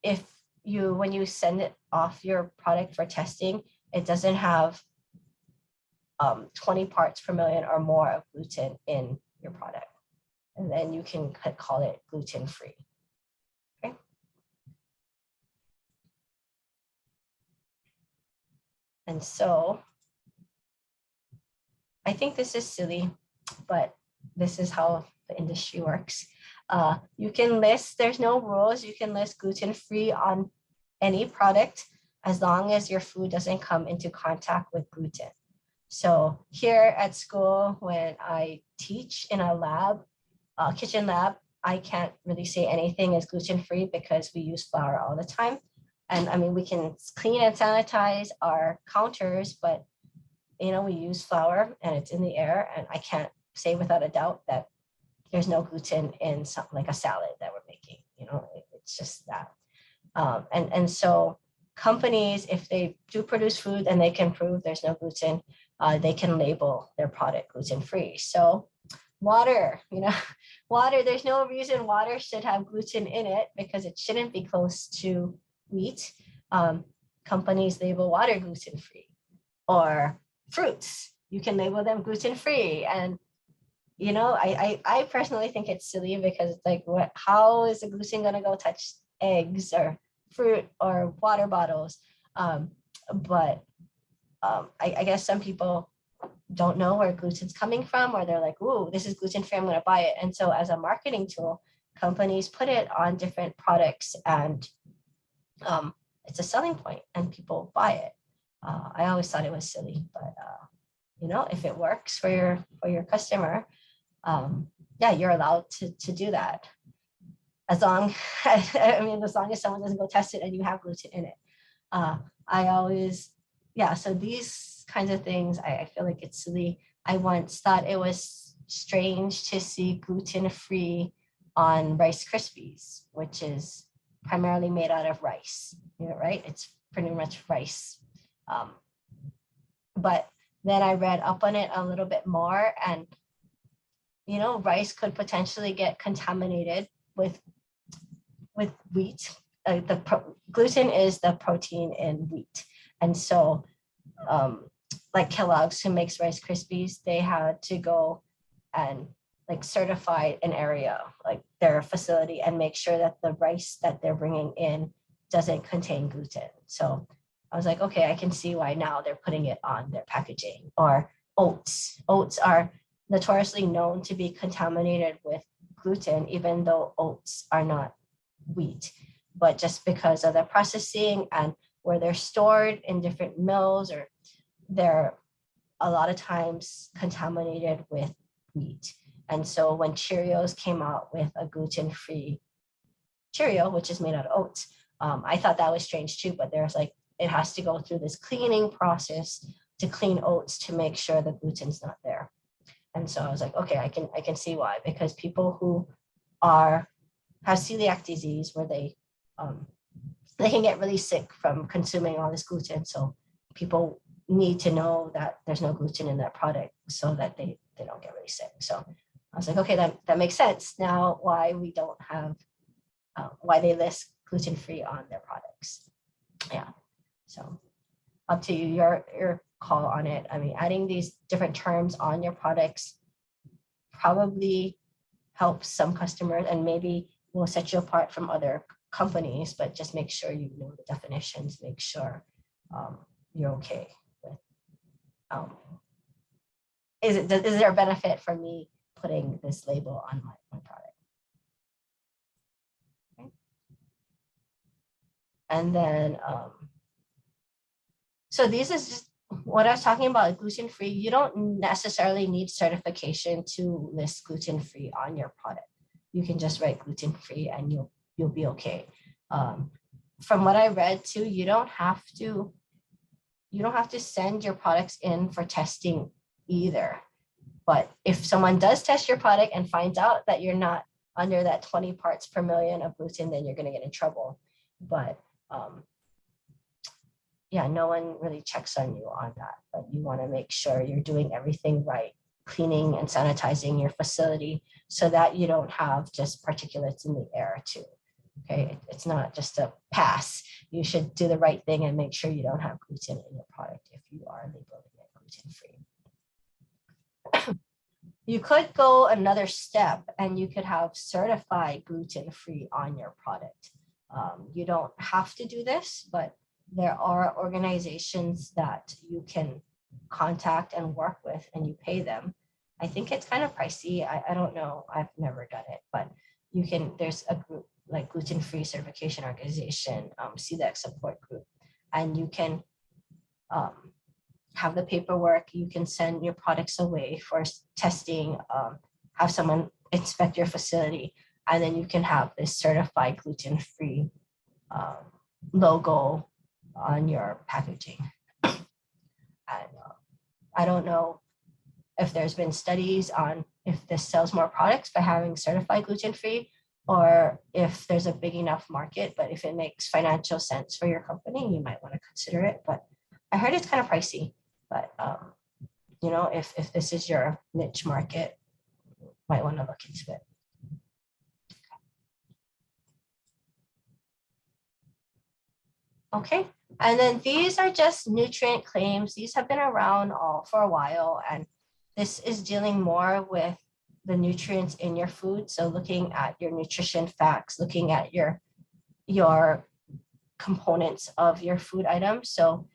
S1: if when you send it off your product for testing, it doesn't have 20 parts per million or more of gluten in your product, and then you can call it gluten-free. Okay. And so I think this is silly, but this is how the industry works. You can list, there's no rules, you can list gluten-free on any product as long as your food doesn't come into contact with gluten. So here at school, when I teach in a lab, kitchen lab, I can't really say anything is gluten-free because we use flour all the time. And I mean, we can clean and sanitize our counters, but we use flour and it's in the air, and I can't say without a doubt that there's no gluten in something like a salad that we're making. It's just that. And so companies, if they do produce food and they can prove there's no gluten, they can label their product gluten-free. So water, water, there's no reason water should have gluten in it because it shouldn't be close to wheat, companies label water gluten-free, or fruits, you can label them gluten-free. And I personally think it's silly, because it's like, how is the gluten going to go touch eggs or fruit or water bottles? But I guess some people don't know where gluten's coming from, or they're like, ooh, this is gluten-free, I'm going to buy it. And so as a marketing tool, companies put it on different products, and it's a selling point and people buy it. I always thought it was silly, but if it works for your customer, yeah, you're allowed to do that. As long as someone doesn't go test it and you have gluten in it. So these kinds of things, I feel like it's silly. I once thought it was strange to see gluten-free on Rice Krispies, which is primarily made out of rice, right? It's pretty much rice. But then I read up on it a little bit more, and rice could potentially get contaminated with wheat. Gluten is the protein in wheat. And so like Kellogg's, who makes Rice Krispies, they had to go and certify an area, like their facility, and make sure that the rice that they're bringing in doesn't contain gluten. So I was like, okay, I can see why now they're putting it on their packaging. Or oats. Oats are notoriously known to be contaminated with gluten, even though oats are not wheat. But just because of the processing and where they're stored in different mills, or they're a lot of times contaminated with wheat. And so when Cheerios came out with a gluten-free Cheerio, which is made out of oats, I thought that was strange too, but there's it has to go through this cleaning process to clean oats to make sure the gluten's not there. And so I was like, okay, I can see why, because people who have celiac disease, where they can get really sick from consuming all this gluten. So people need to know that there's no gluten in that product so that they don't get really sick. So I was like, okay, that makes sense now why we don't have, why they list gluten-free on their products. Yeah, so up to you, your call on it. I mean, adding these different terms on your products probably helps some customers and maybe will set you apart from other companies, but just make sure you know the definitions, make sure you're okay with, is there a benefit for me putting this label on my product? Okay. And then, so this is just what I was talking about, gluten-free. You don't necessarily need certification to list gluten-free on your product. You can just write gluten-free and you'll be okay. From what I read too, you don't have to send your products in for testing either. But if someone does test your product and finds out that you're not under that 20 parts per million of gluten, then you're going to get in trouble. But yeah, no one really checks on you on that, but you want to make sure you're doing everything right, cleaning and sanitizing your facility so that you don't have just particulates in the air too. Okay, it's not just a pass. You should do the right thing and make sure you don't have gluten in your product if you are labeling it gluten-free. You could go another step and you could have certified gluten-free on your product. You don't have to do this, but there are organizations that you can contact and work with and you pay them. I think it's kind of pricey. I don't know. I've never done it, but you can, there's a group like Gluten-Free Certification Organization, CELAC support group, and you can have the paperwork. You can send your products away for testing, have someone inspect your facility, and then you can have this certified gluten-free logo on your packaging. And I don't know if there's been studies on if this sells more products by having certified gluten-free, or if there's a big enough market, but if it makes financial sense for your company, you might want to consider it. But I heard it's kind of pricey, but you know, if this is your niche market, you might want to look into it. Okay, and then these are just nutrient claims. These have been around for a while, and this is dealing more with the nutrients in your food. So looking at your nutrition facts, looking at your components of your food items. So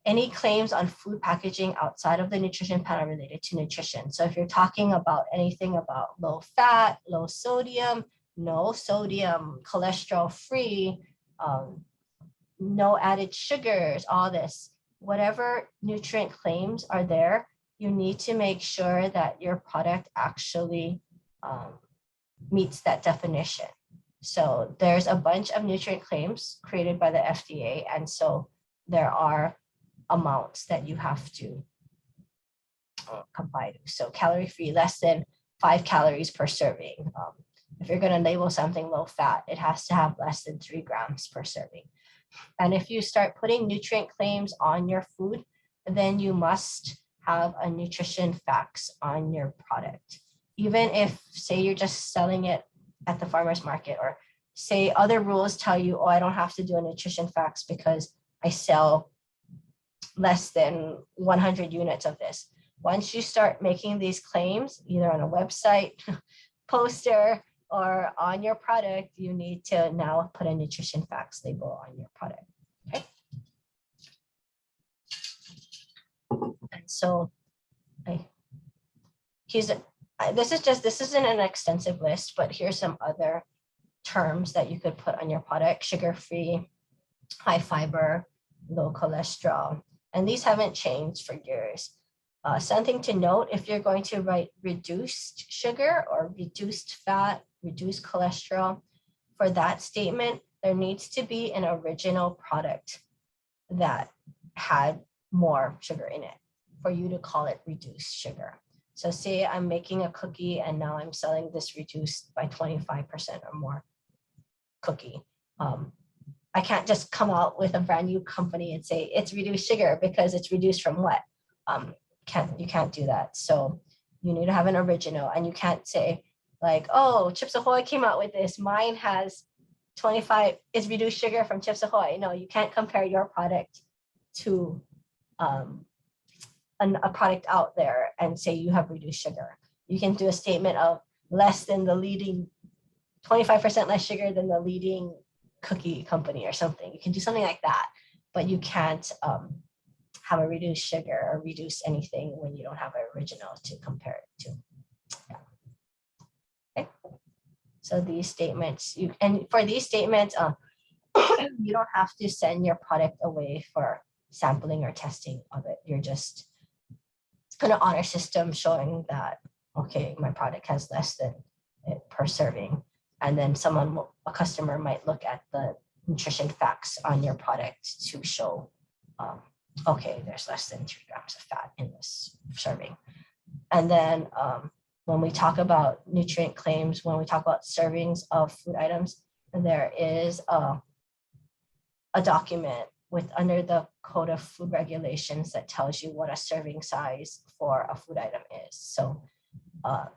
S1: any claims on food packaging outside of the nutrition panel related to nutrition. So if you're talking about anything about low fat, low sodium, no sodium, cholesterol free, no added sugars, all this, whatever nutrient claims are there, you need to make sure that your product actually meets that definition. So there's a bunch of nutrient claims created by the FDA. And so there are amounts that you have to comply to. So calorie free, less than 5 calories per serving. If you're going to label something low fat, it has to have less than 3 grams per serving. And if you start putting nutrient claims on your food, then you must have a nutrition facts on your product. Even if, say, you're just selling it at the farmer's market, or say other rules tell you, oh, I don't have to do a nutrition facts because I sell less than 100 units of this. Once you start making these claims, either on a website, poster, or on your product, you need to now put a nutrition facts label on your product. Okay. And so this isn't an extensive list, but here's some other terms that you could put on your product: sugar-free, high fiber, low cholesterol. And these haven't changed for years. Something to note, if you're going to write reduced sugar or reduced fat, reduced cholesterol, for that statement, there needs to be an original product that had more sugar in it for you to call it reduced sugar. So say I'm making a cookie and now I'm selling this reduced by 25% or more cookie. I can't just come out with a brand new company and say it's reduced sugar because it's reduced from what? You can't do that. So you need to have an original, and you can't say like, oh, Chips Ahoy came out with this. Mine has 25 is reduced sugar from Chips Ahoy. No, you can't compare your product to a product out there and say you have reduced sugar. You can do a statement of less than the leading 25% less sugar than the leading cookie company or something. You can do something like that, but you can't have a reduced sugar or reduce anything when you don't have an original to compare it to. Yeah. Okay. So these statements, for these statements, you don't have to send your product away for sampling or testing of it. You're just kind of on our system showing that, okay, my product has less than it per serving. And then a customer might look at the nutrition facts on your product to show, okay, there's less than 3 grams of fat in this serving. And then when we talk about nutrient claims, when we talk about servings of food items, there is a document under the Code of Food Regulations that tells you what a serving size for a food item is. So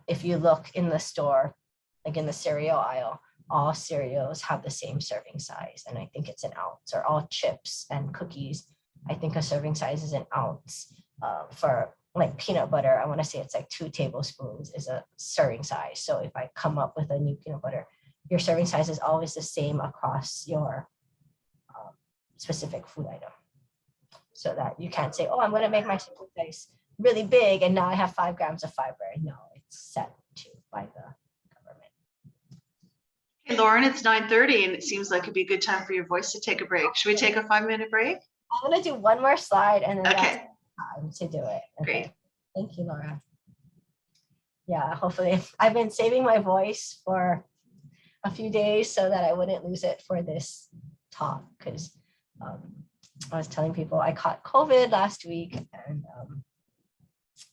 S1: if you look in the store, like in the cereal aisle, all cereals have the same serving size. And I think it's an ounce, or all chips and cookies. I think a serving size is an ounce. For like peanut butter, I want to say it's like 2 tablespoons is a serving size. So if I come up with a new peanut butter, your serving size is always the same across your specific food item. So that you can't say, oh, I'm going to make my serving size really big and now I have 5 grams of fiber. No, it's set to by the government.
S2: Hey, Lauren, it's 9:30 and it seems like it'd be a good time for your voice to take a break. Should we take a 5-minute break?
S1: I'm going to do one more slide and then
S2: Okay.
S1: That's time to do it. Okay.
S2: Great.
S1: Thank you, Laura. Yeah, hopefully I've been saving my voice for a few days so that I wouldn't lose it for this talk, because I was telling people I caught COVID last week and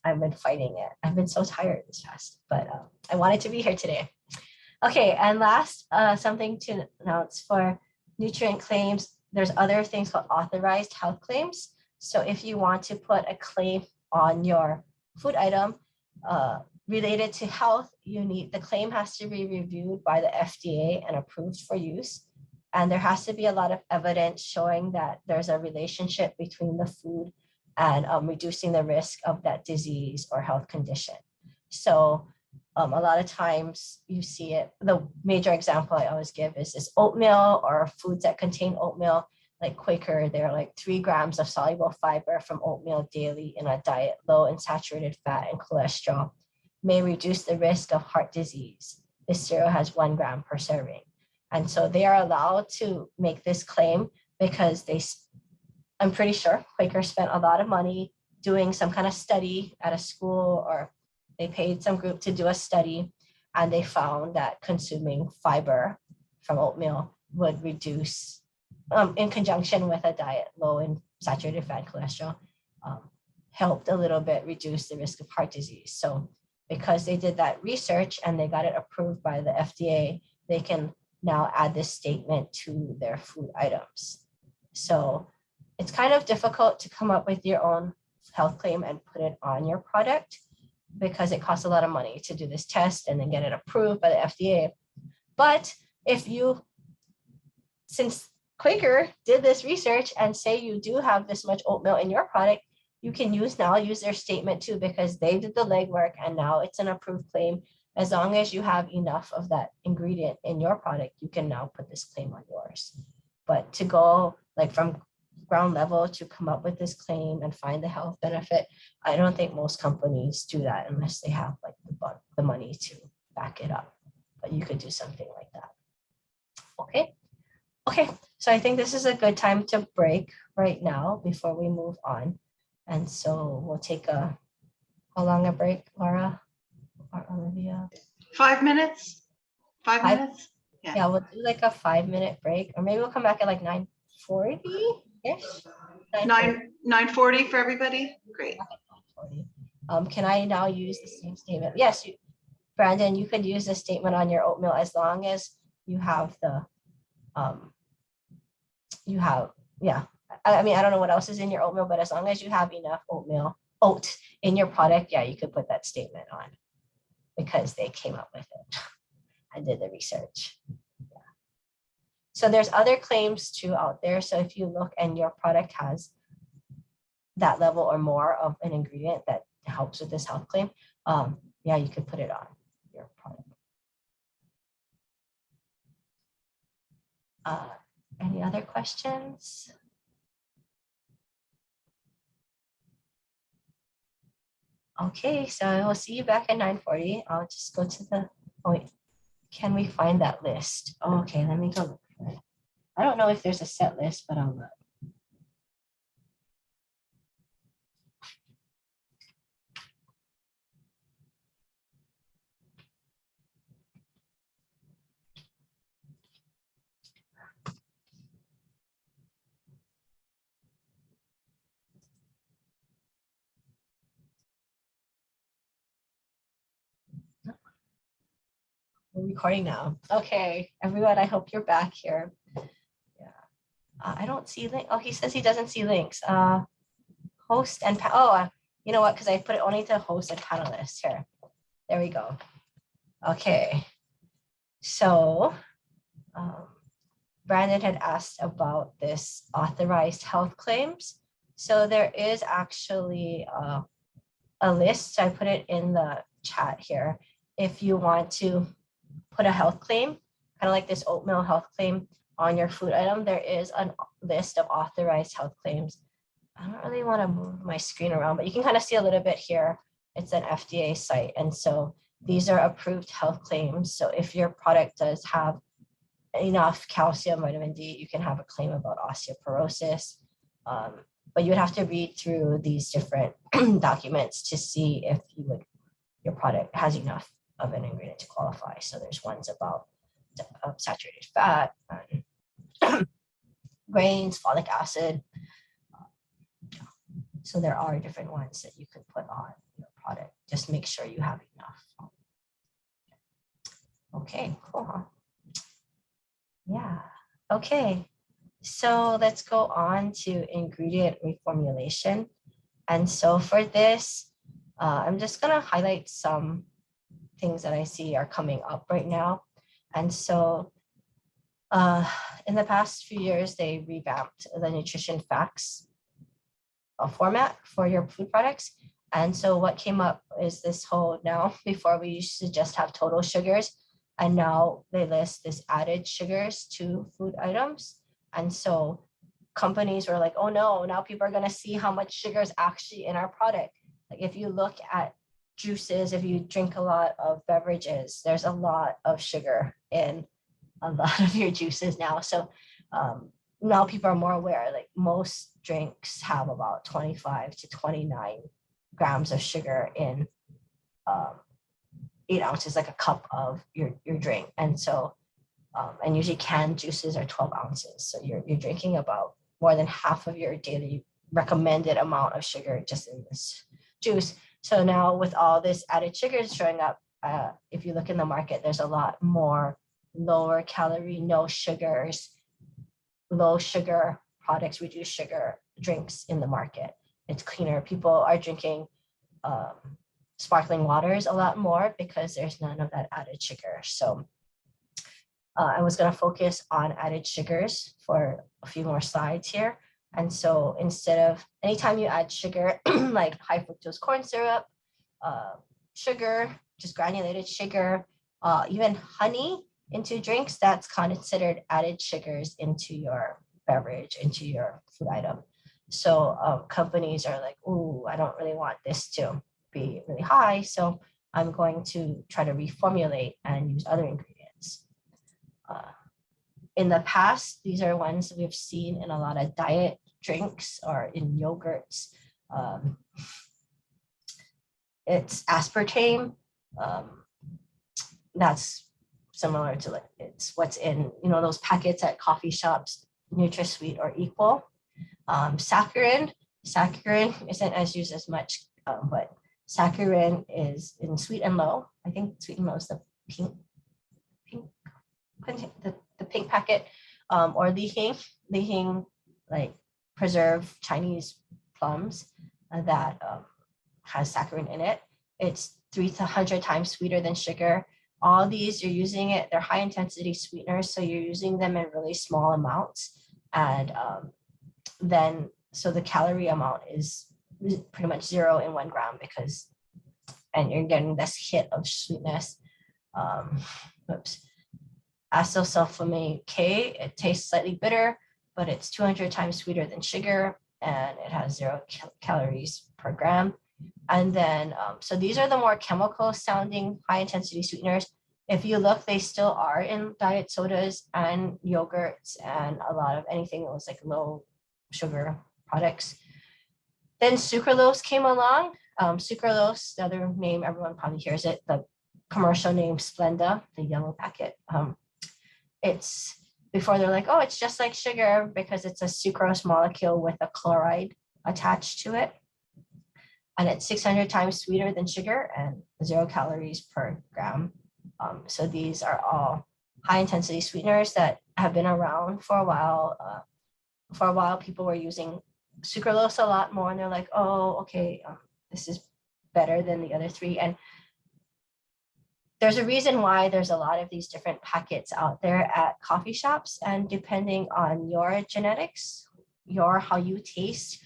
S1: I've been fighting it. I've been so tired this past, but I wanted to be here today. Okay, and last, something to announce for nutrient claims, there's other things called authorized health claims. So if you want to put a claim on your food item related to health, the claim has to be reviewed by the FDA and approved for use. And there has to be a lot of evidence showing that there's a relationship between the food and reducing the risk of that disease or health condition. So a lot of times you see it. The major example I always give is this oatmeal or foods that contain oatmeal, like Quaker. They're like 3 grams of soluble fiber from oatmeal daily in a diet low in saturated fat and cholesterol may reduce the risk of heart disease. This cereal has 1 gram per serving. And so they are allowed to make this claim because I'm pretty sure Quaker spent a lot of money doing some kind of study at a school, or they paid some group to do a study, and they found that consuming fiber from oatmeal would reduce, in conjunction with a diet low in saturated fat and cholesterol, helped a little bit reduce the risk of heart disease. So because they did that research and they got it approved by the FDA, they can now add this statement to their food items. So it's kind of difficult to come up with your own health claim and put it on your product because it costs a lot of money to do this test and then get it approved by the FDA. But since Quaker did this research and say you do have this much oatmeal in your product, you can use their statement too, because they did the legwork and now it's an approved claim. As long as you have enough of that ingredient in your product, you can now put this claim on yours. But to go like from ground level to come up with this claim and find the health benefit, I don't think most companies do that unless they have like the money to back it up. But you could do something like that. Okay, so I think this is a good time to break right now before we move on. And so we'll take how long a break, Laura or Olivia?
S2: 5 minutes? 5 minutes?
S1: Yeah, we'll do like a 5-minute break, or maybe we'll come back at like 9:40-ish.
S2: 9:40 for everybody? Great.
S1: Can I now use the same statement? Yes, Brandon, you could use the statement on your oatmeal as long as you have the, I mean, I don't know what else is in your oatmeal, but as long as you have enough oat in your product, yeah, you could put that statement on because they came up with it and did the research. Yeah. So there's other claims too out there. So if you look and your product has that level or more of an ingredient that helps with this health claim, yeah, you could put it on your product. Any other questions? Okay, so we'll see you back at 9:40. I'll just go to the, can we find that list? Oh, okay, let me go look for it. I don't know if there's a set list, but I'll look. We're recording now. Okay, everyone, I hope you're back here. Yeah, I don't see link. Oh, he says he doesn't see links. Host and you know what? Because I put it only to host and panelists here. There we go. Okay, so Brandon had asked about this authorized health claims. So there is actually a list. So I put it in the chat here. If you want to put a health claim, kind of like this oatmeal health claim on your food item, there is a list of authorized health claims. I don't really want to move my screen around, but you can kind of see a little bit here. It's an FDA site. And so these are approved health claims. So if your product does have enough calcium, vitamin D, you can have a claim about osteoporosis. But you would have to read through these different documents to see if your product has enough of an ingredient to qualify. So there's ones about saturated fat, grains, folic acid. So there are different ones that you could put on your product. Just make sure you have enough. Okay, cool. Yeah, okay. So let's go on to ingredient reformulation. And so for this, I'm just gonna highlight some things that I see are coming up right now. And so In the past few years, they revamped the nutrition facts format for your food products. And so what came up is this whole now, before we used to just have total sugars, and now they list this added sugars to food items. And so companies were like, oh no, now people are going to see how much sugar is actually in our product. Like if you look at juices, if you drink a lot of beverages, there's a lot of sugar in a lot of your juices now. So now people are more aware, like most drinks have about 25 to 29 grams of sugar in 8 ounces, like a cup of your drink. And so, and usually canned juices are 12 ounces. So you're drinking about more than half of your daily recommended amount of sugar just in this juice. So now with all this added sugars showing up, if you look in the market, there's a lot more lower calorie, no sugars, low sugar products, reduced sugar drinks in the market. It's cleaner. People are drinking sparkling waters a lot more because there's none of that added sugar. So I was going to focus on added sugars for a few more slides here. And so instead of anytime you add sugar, like high fructose corn syrup, sugar, just granulated sugar, even honey into drinks, that's considered added sugars into your beverage, into your food item. So companies are like, oh, I don't really want this to be really high. So I'm going to try to reformulate and use other ingredients. In the past, these are ones that we've seen in a lot of diet drinks or in yogurts. It's aspartame. That's similar to like it's what's in those packets at coffee shops, NutraSweet or Equal. Saccharin isn't as used as much, but saccharin is in Sweet and Low. I think Sweet and Low is the pink the pink packet, or Li-Hing like preserved Chinese plums that has saccharin in it. It's 300 times sweeter than sugar. All these, you're using it, they're high intensity sweeteners, so you're using them in really small amounts. And then, so the calorie amount is pretty much 0 in 1 gram and you're getting this hit of sweetness. Acesulfame K, it tastes slightly bitter, but it's 200 times sweeter than sugar, and it has 0 calories per gram. And then, so these are the more chemical sounding high intensity sweeteners. If you look, they still are in diet sodas and yogurts and a lot of anything that was like low sugar products. Then sucralose came along. Sucralose, the other name, everyone probably hears it, the commercial name Splenda, the yellow packet. It's before they're like, oh, it's just like sugar because it's a sucrose molecule with a chloride attached to it. And it's 600 times sweeter than sugar and 0 calories per gram. So these are all high intensity sweeteners that have been around for a while. For a while, people were using sucralose a lot more, and they're like, oh, okay, this is better than the other 3. And there's a reason why there's a lot of these different packets out there at coffee shops, and depending on your genetics, how you taste,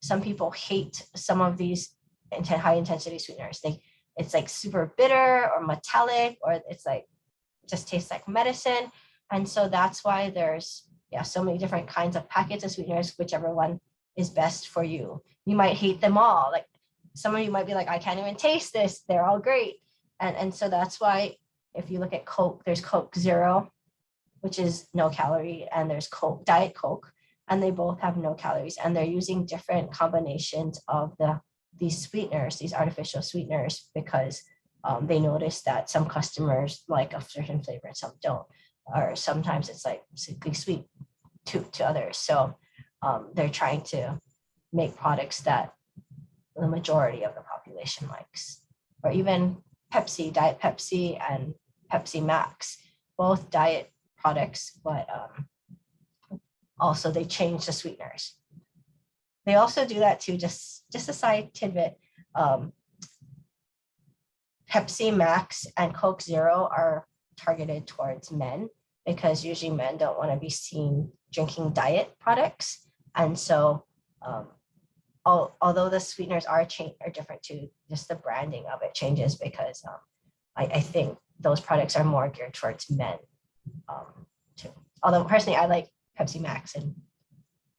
S1: some people hate some of these high intensity sweeteners. It's like super bitter or metallic, or it's like just tastes like medicine. And so that's why there's so many different kinds of packets of sweeteners, whichever one is best for you. You might hate them all. Like some of you might be like, I can't even taste this. They're all great. And so that's why if you look at Coke, there's Coke Zero, which is no calorie, and there's Coke, Diet Coke, and they both have no calories, and they're using different combinations of these sweeteners, these artificial sweeteners, because they notice that some customers like a certain flavor and some don't, or sometimes it's like sickly sweet to others. So they're trying to make products that the majority of the population likes. Or even Pepsi, Diet Pepsi and Pepsi Max, both diet products, but also they change the sweeteners. They also do that too, just a side tidbit. Pepsi Max and Coke Zero are targeted towards men, because usually men don't want to be seen drinking diet products. And so although the sweeteners are different too, just the branding of it changes because I think those products are more geared towards men too. Although personally, I like Pepsi Max and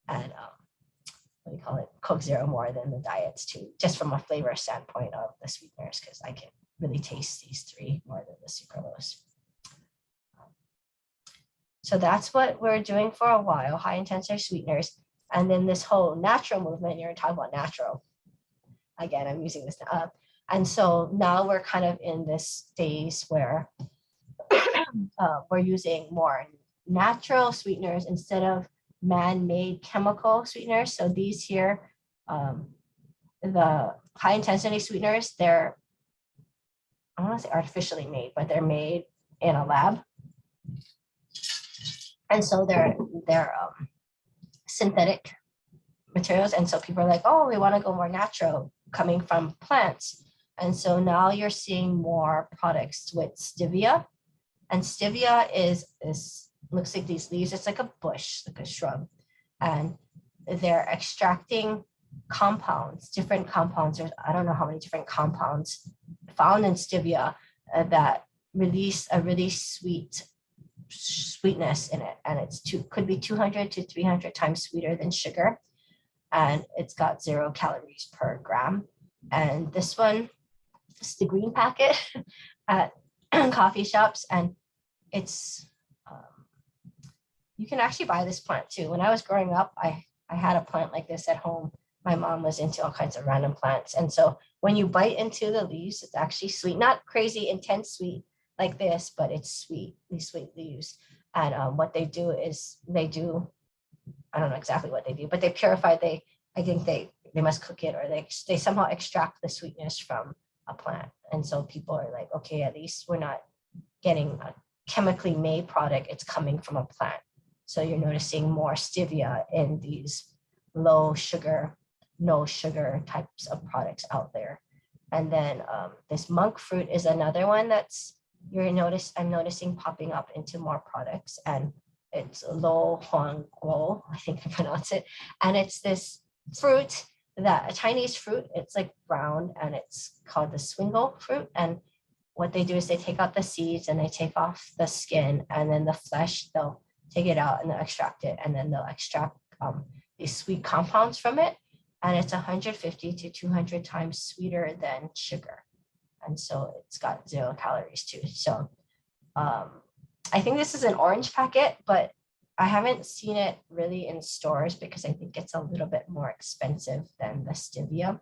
S1: what do you call it, Coke Zero more than the diets too, just from a flavor standpoint of the sweeteners, because I can really taste these three more than the sucralose. So that's what we're doing for a while, high intensity sweeteners. And then this whole natural movement, you're talking about natural. Again, I'm using this up. And so now we're kind of in this phase where we're using more natural sweeteners instead of man-made chemical sweeteners. So these here, the high intensity sweeteners, they're, I don't want to say artificially made, but they're made in a lab. And so they're synthetic materials. And so people are like, oh, we want to go more natural coming from plants. And so now you're seeing more products with stevia. And stevia is this, looks like these leaves. It's like a bush, like a shrub. And they're extracting compounds, different compounds. There's, I don't know how many different compounds found in stevia that release a really sweetness in it. And it's could be 200 to 300 times sweeter than sugar. And it's got 0 calories per gram. And this one, it's the green packet at coffee shops. And it's, you can actually buy this plant too. When I was growing up, I had a plant like this at home. My mom was into all kinds of random plants. And so when you bite into the leaves, it's actually sweet, not crazy intense sweet like this, but it's sweet, these sweet leaves. And what they do is I don't know exactly what they do, but they purify, I think they must cook it, or they somehow extract the sweetness from a plant. And so people are like, okay, at least we're not getting a chemically made product, it's coming from a plant. So you're noticing more stevia in these low sugar, no sugar types of products out there. And then this monk fruit is another one that's I'm noticing popping up into more products, and it's lo huang guo, I think I pronounce it. And it's this fruit, a Chinese fruit, it's like brown, and it's called the swingle fruit. And what they do is they take out the seeds and they take off the skin, and then the flesh, they'll take it out and they'll extract it, and then they'll extract these sweet compounds from it. And it's 150 to 200 times sweeter than sugar. And so it's got 0 calories too. So I think this is an orange packet, but I haven't seen it really in stores because I think it's a little bit more expensive than the stevia.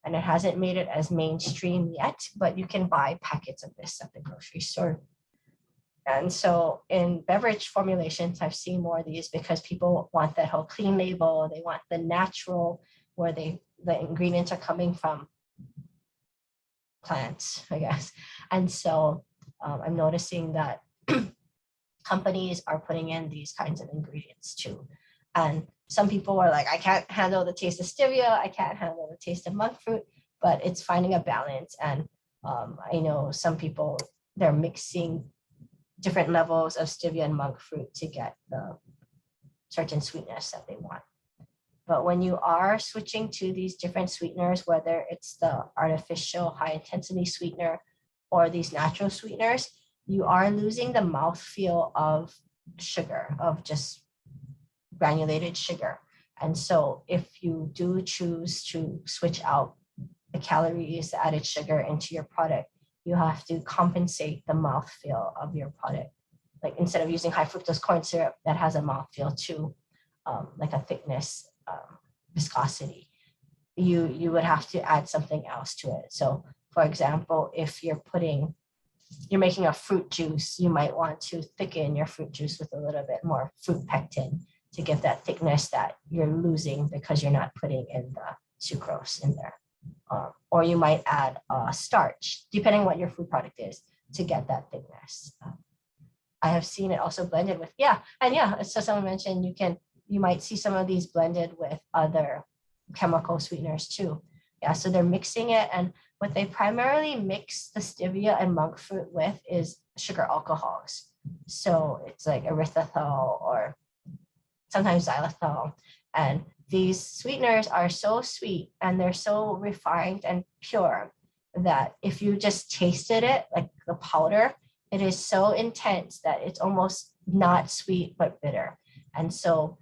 S1: And it hasn't made it as mainstream yet, but you can buy packets of this at the grocery store. And so in beverage formulations, I've seen more of these because people want that whole clean label. They want the natural, where the ingredients are coming from plants, I guess. And so I'm noticing that companies are putting in these kinds of ingredients too. And some people are like, I can't handle the taste of stevia, I can't handle the taste of monk fruit, but it's finding a balance. And I know some people, they're mixing different levels of stevia and monk fruit to get the certain sweetness that they want. But when you are switching to these different sweeteners, whether it's the artificial high intensity sweetener or these natural sweeteners, you are losing the mouthfeel of sugar, of just granulated sugar. And so if you do choose to switch out the calories, the added sugar into your product, you have to compensate the mouthfeel of your product. Like instead of using high fructose corn syrup that has a mouthfeel too, like a thickness, viscosity, you would have to add something else to it. So for example, if you're making a fruit juice, you might want to thicken your fruit juice with a little bit more fruit pectin to give that thickness that you're losing because you're not putting in the sucrose in there. Or you might add starch, depending on what your food product is, to get that thickness. I have seen it also blended with, so someone mentioned you might see some of these blended with other chemical sweeteners too. Yeah, so they're mixing it, and what they primarily mix the stevia and monk fruit with is sugar alcohols. So it's like erythritol or sometimes xylitol. And these sweeteners are so sweet and they're so refined and pure that if you just tasted it, like the powder, it is so intense that it's almost not sweet but bitter. And so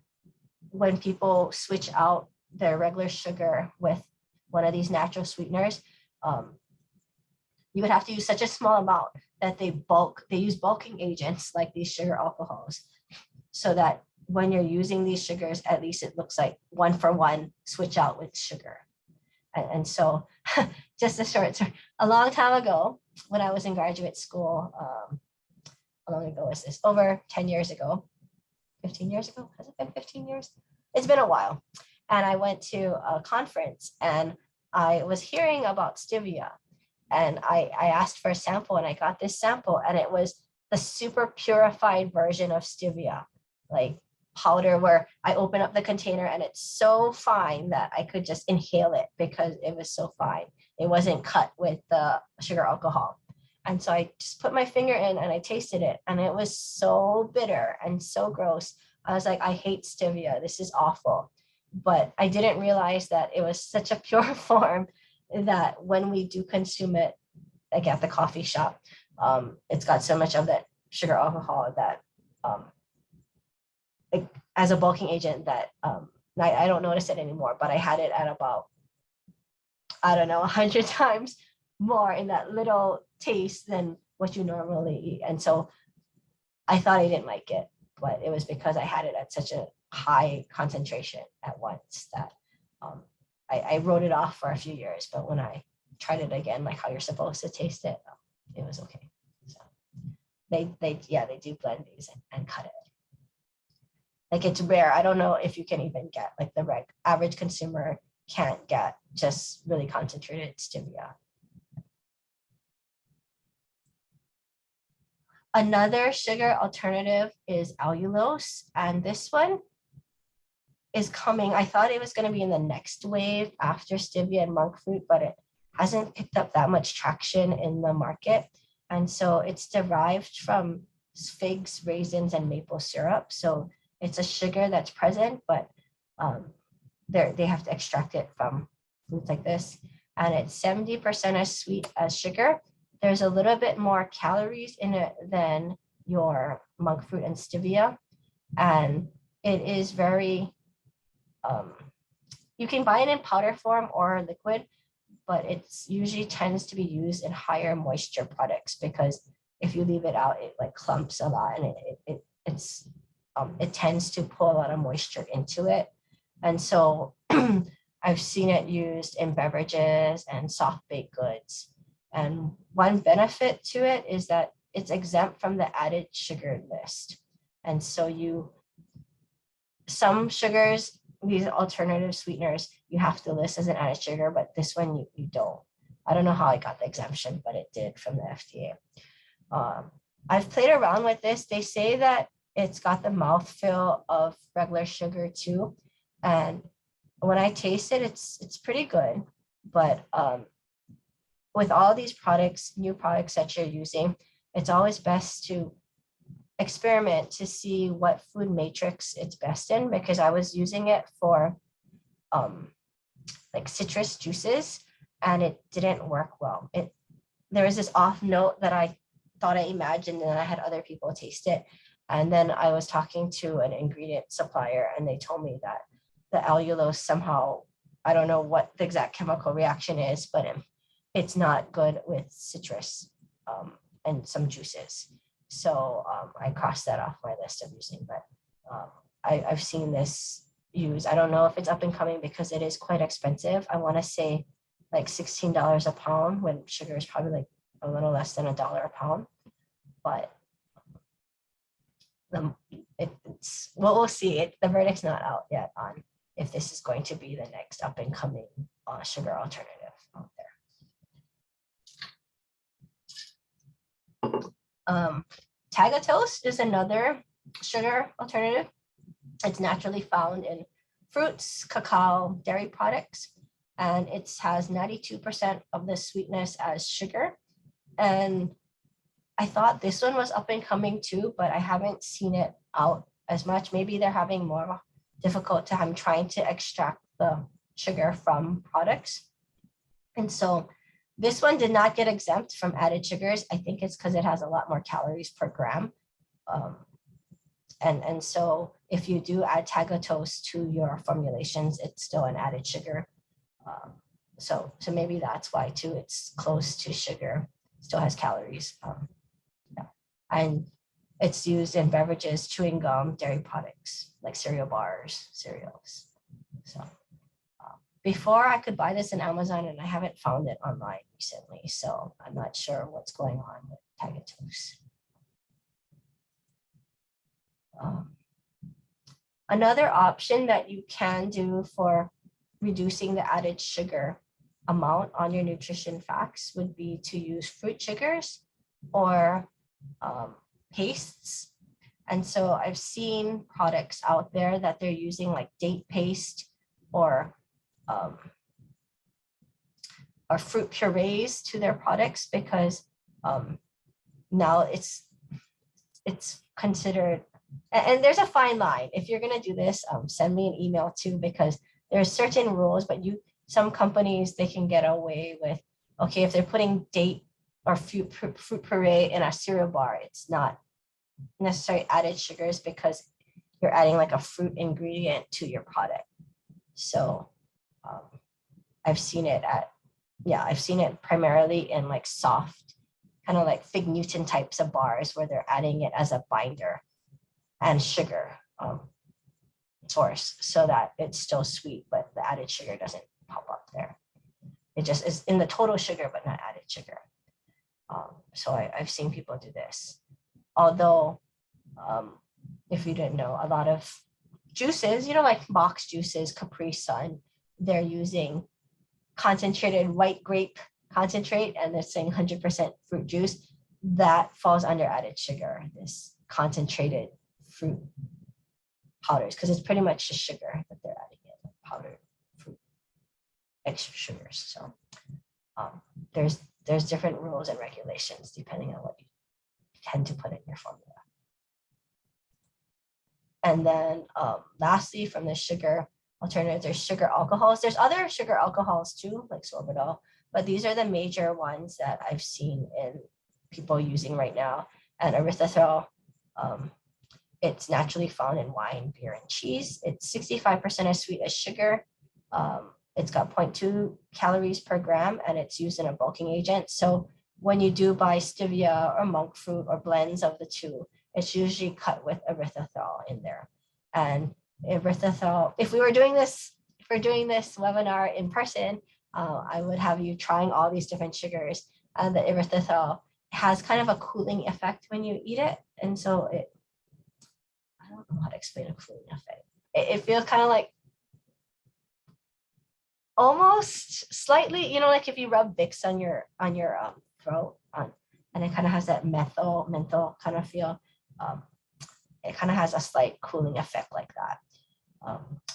S1: when people switch out their regular sugar with one of these natural sweeteners, you would have to use such a small amount that they use bulking agents like these sugar alcohols, so that when you're using these sugars, at least it looks like one for one switch out with sugar. And so just a short story, a long time ago, when I was in graduate school, how long ago is this? Over 10 years ago, 15 years ago? Has it been 15 years? It's been a while. And I went to a conference and I was hearing about stevia. And I asked for a sample and I got this sample and it was the super purified version of stevia, like powder, where I open up the container and it's so fine that I could just inhale it because it was so fine. It wasn't cut with the sugar alcohol. And so I just put my finger in and I tasted it and it was so bitter and so gross. I was like, I hate stevia. This is awful. But I didn't realize that it was such a pure form that when we do consume it, like at the coffee shop, it's got so much of that sugar alcohol that as a bulking agent that I don't notice it anymore, but I had it at about, I don't know, 100 times more in that little taste than what you normally eat. And so I thought I didn't like it, but it was because I had it at such a high concentration at once that I wrote it off for a few years. But when I tried it again, like how you're supposed to taste it, it was okay. So they do blend these and cut it. Like it's rare. I don't know if you can even get, like the average consumer can't get just really concentrated stevia. Another sugar alternative is allulose, and this one is coming. I thought it was going to be in the next wave after stevia and monk fruit, but it hasn't picked up that much traction in the market. And so it's derived from figs, raisins, and maple syrup. So it's a sugar that's present, but they have to extract it from foods like this. And it's 70% as sweet as sugar. There's a little bit more calories in it than your monk fruit and stevia. And it is very, you can buy it in powder form or liquid, but it's usually tends to be used in higher moisture products because if you leave it out, it like clumps a lot and it tends to pull a lot of moisture into it. And so I've seen it used in beverages and soft baked goods. And one benefit to it is that it's exempt from the added sugar list. And so some sugars, these alternative sweeteners, you have to list as an added sugar, but this one you don't. I don't know how I got the exemption, but it did from the FDA. I've played around with this. They say that it's got the mouthfeel of regular sugar too. And when I taste it, it's pretty good. But with all these products, new products that you're using, it's always best to experiment to see what food matrix it's best in, because I was using it for like citrus juices and it didn't work well. There was this off note that I thought I imagined, and then I had other people taste it. And then I was talking to an ingredient supplier and they told me that the allulose somehow, I don't know what the exact chemical reaction is, but it's not good with citrus and some juices. So I crossed that off my list of using, but I've seen this used. I don't know if it's up and coming because it is quite expensive. I want to say like $16 a pound when sugar is probably like a little less than $1 a pound. But we'll see. The verdict's not out yet on if this is going to be the next up and coming sugar alternative out there. Tagatose is another sugar alternative. It's naturally found in fruits, cacao, dairy products, and it has 92% of the sweetness as sugar. And I thought this one was up and coming too, but I haven't seen it out as much. Maybe they're having more of a difficult time trying to extract the sugar from products. And so this one did not get exempt from added sugars. I think it's because it has a lot more calories per gram. And so if you do add tagatose to your formulations, it's still an added sugar. So maybe that's why too, it's close to sugar, still has calories. Yeah. And it's used in beverages, chewing gum, dairy products, like cereal bars, cereals. So before I could buy this in Amazon, and I haven't found it online recently, so I'm not sure what's going on with tagatose. Another option that you can do for reducing the added sugar amount on your nutrition facts would be to use fruit sugars or pastes. And so I've seen products out there that they're using like date paste or fruit purees to their products because now it's considered, and there's a fine line. If you're going to do this, send me an email too, because there's certain rules, but some companies, they can get away with, okay, if they're putting date or fruit puree in a cereal bar, it's not necessarily added sugars because you're adding like a fruit ingredient to your product. So I've seen it primarily in like soft, kind of like Fig Newton types of bars where they're adding it as a binder and sugar source so that it's still sweet, but the added sugar doesn't pop up there. It just is in the total sugar, but not added sugar. So I've seen people do this. Although, if you didn't know, a lot of juices, like box juices, Capri Sun, they're using concentrated white grape concentrate, and they're saying 100% fruit juice. That falls under added sugar, this concentrated fruit powders, because it's pretty much just sugar that they're adding in, powdered fruit, extra sugars. So there's different rules and regulations depending on what you tend to put in your formula. And then lastly, from the sugar alternative, there's sugar alcohols. There's other sugar alcohols too, like sorbitol, but these are the major ones that I've seen in people using right now. And erythritol, it's naturally found in wine, beer, and cheese. It's 65% as sweet as sugar. It's got 0.2 calories per gram, and it's used in a bulking agent. So when you do buy stevia or monk fruit or blends of the two, it's usually cut with erythritol in there. And erythritol, if we're doing this webinar in person, I would have you trying all these different sugars. And the erythritol has kind of a cooling effect when you eat it. And so I don't know how to explain a cooling effect. It feels kind of like almost slightly, like if you rub Vicks on your throat, and it kind of has that menthol kind of feel. It kind of has a slight cooling effect like that.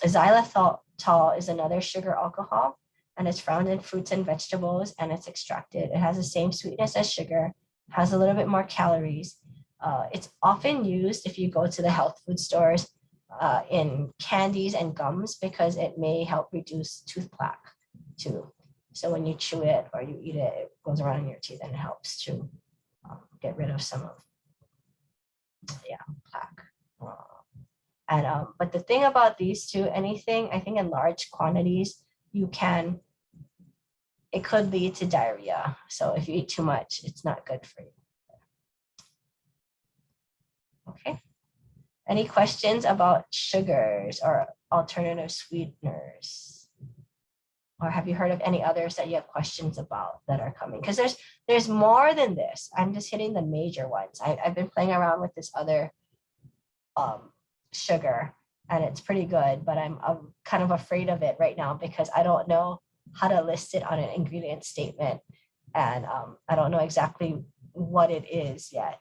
S1: Xylitol is another sugar alcohol, and it's found in fruits and vegetables, and it's extracted. It has the same sweetness as sugar, has a little bit more calories. It's often used if you go to the health food stores in candies and gums because it may help reduce tooth plaque too. So when you chew it or you eat it, it goes around in your teeth and it helps to get rid of some of plaque. But the thing about these two, anything I think in large quantities, it could lead to diarrhea. So if you eat too much, it's not good for you. Okay. Any questions about sugars or alternative sweeteners? Or have you heard of any others that you have questions about that are coming? Because there's more than this. I'm just hitting the major ones. I've been playing around with this other sugar, and it's pretty good, but I'm kind of afraid of it right now because I don't know how to list it on an ingredient statement, and I don't know exactly what it is yet.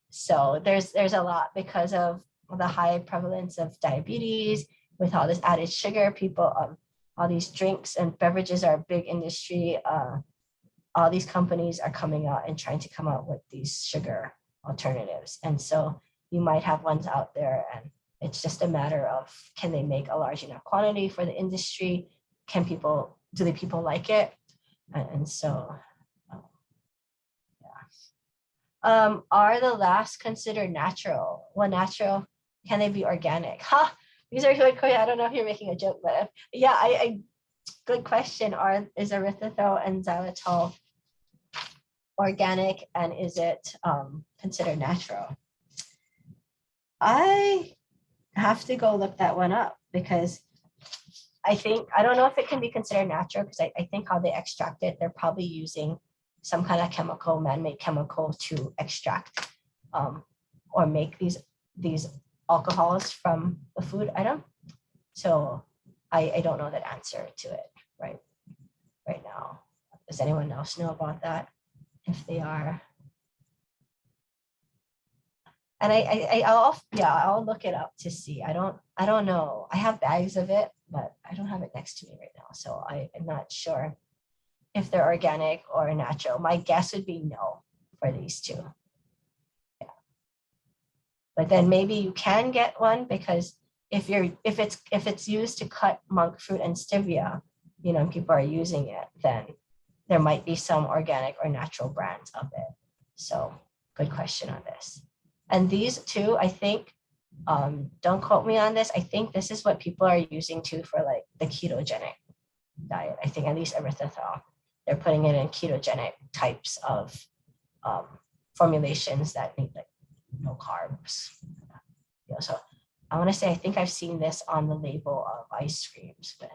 S1: So there's a lot because of the high prevalence of diabetes with all this added sugar. People, all these drinks and beverages are a big industry. all these companies are coming out and trying to come out with these sugar alternatives. And so you might have ones out there, and it's just a matter of, can they make a large enough quantity for the industry? Do the people like it? And so, yeah. Are the last considered natural? Well, natural, can they be organic? These are good questions. I don't know if you're making a joke, but yeah, I good question. Is erythritol and xylitol organic, and is it considered natural? I have to go look that one up, because I don't know if it can be considered natural, because I think how they extract it, they're probably using some kind of chemical, man-made chemical, to extract or make these alcohols from the food item. So I don't know that answer to it right now. Does anyone else know about that? If they are. And I'll look it up to see. I don't know. I have bags of it, but I don't have it next to me right now. So I am not sure if they're organic or natural. My guess would be no for these two. Yeah. But then maybe you can get one, because if it's used to cut monk fruit and stevia, and people are using it, then there might be some organic or natural brands of it. So good question on this. And these two, I think, don't quote me on this, I think this is what people are using too for like the ketogenic diet. I think at least erythritol, they're putting it in ketogenic types of formulations that need like no carbs. So I want to say, I think I've seen this on the label of ice creams, with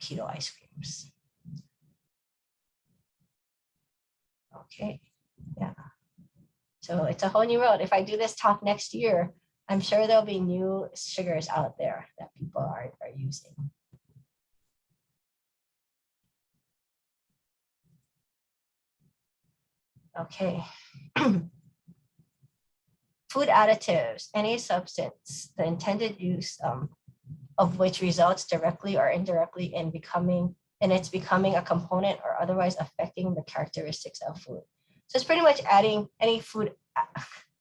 S1: keto ice creams. Okay, yeah. So it's a whole new world. If I do this talk next year, I'm sure there'll be new sugars out there that people are using. Okay. Food additives, any substance, the intended use of which results directly or indirectly in its becoming a component or otherwise affecting the characteristics of food. So it's pretty much adding any food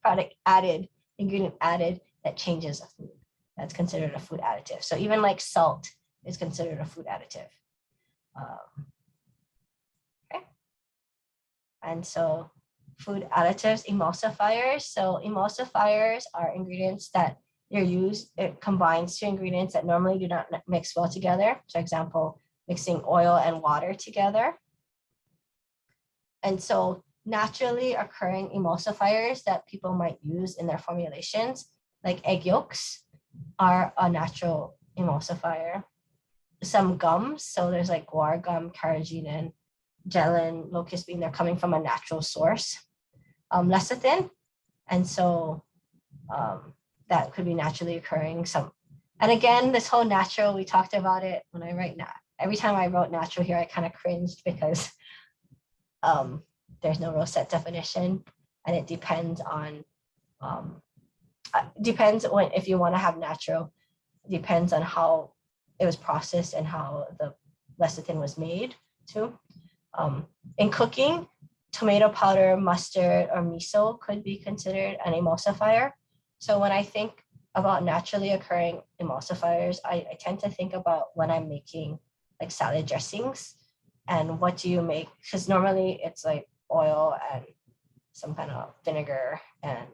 S1: product added, ingredient added, that changes a food. That's considered a food additive. So even like salt is considered a food additive. Okay. And so food additives, emulsifiers. So emulsifiers are ingredients that it combines two ingredients that normally do not mix well together. For example, mixing oil and water together. And so naturally occurring emulsifiers that people might use in their formulations, like egg yolks, are a natural emulsifier. Some gums, so there's like guar gum, carrageenan, gellan, locust bean, they're coming from a natural source. Lecithin, and so that could be naturally occurring. And again, this whole natural, we talked about it when I write now. Every time I wrote natural here, I kind of cringed, because there's no real set definition, and it depends on if you want to have natural, depends on how it was processed and how the lecithin was made too. In cooking, tomato powder, mustard, or miso could be considered an emulsifier. So when I think about naturally occurring emulsifiers, I tend to think about when I'm making like salad dressings, and what do you make? Because normally it's like oil and some kind of vinegar, and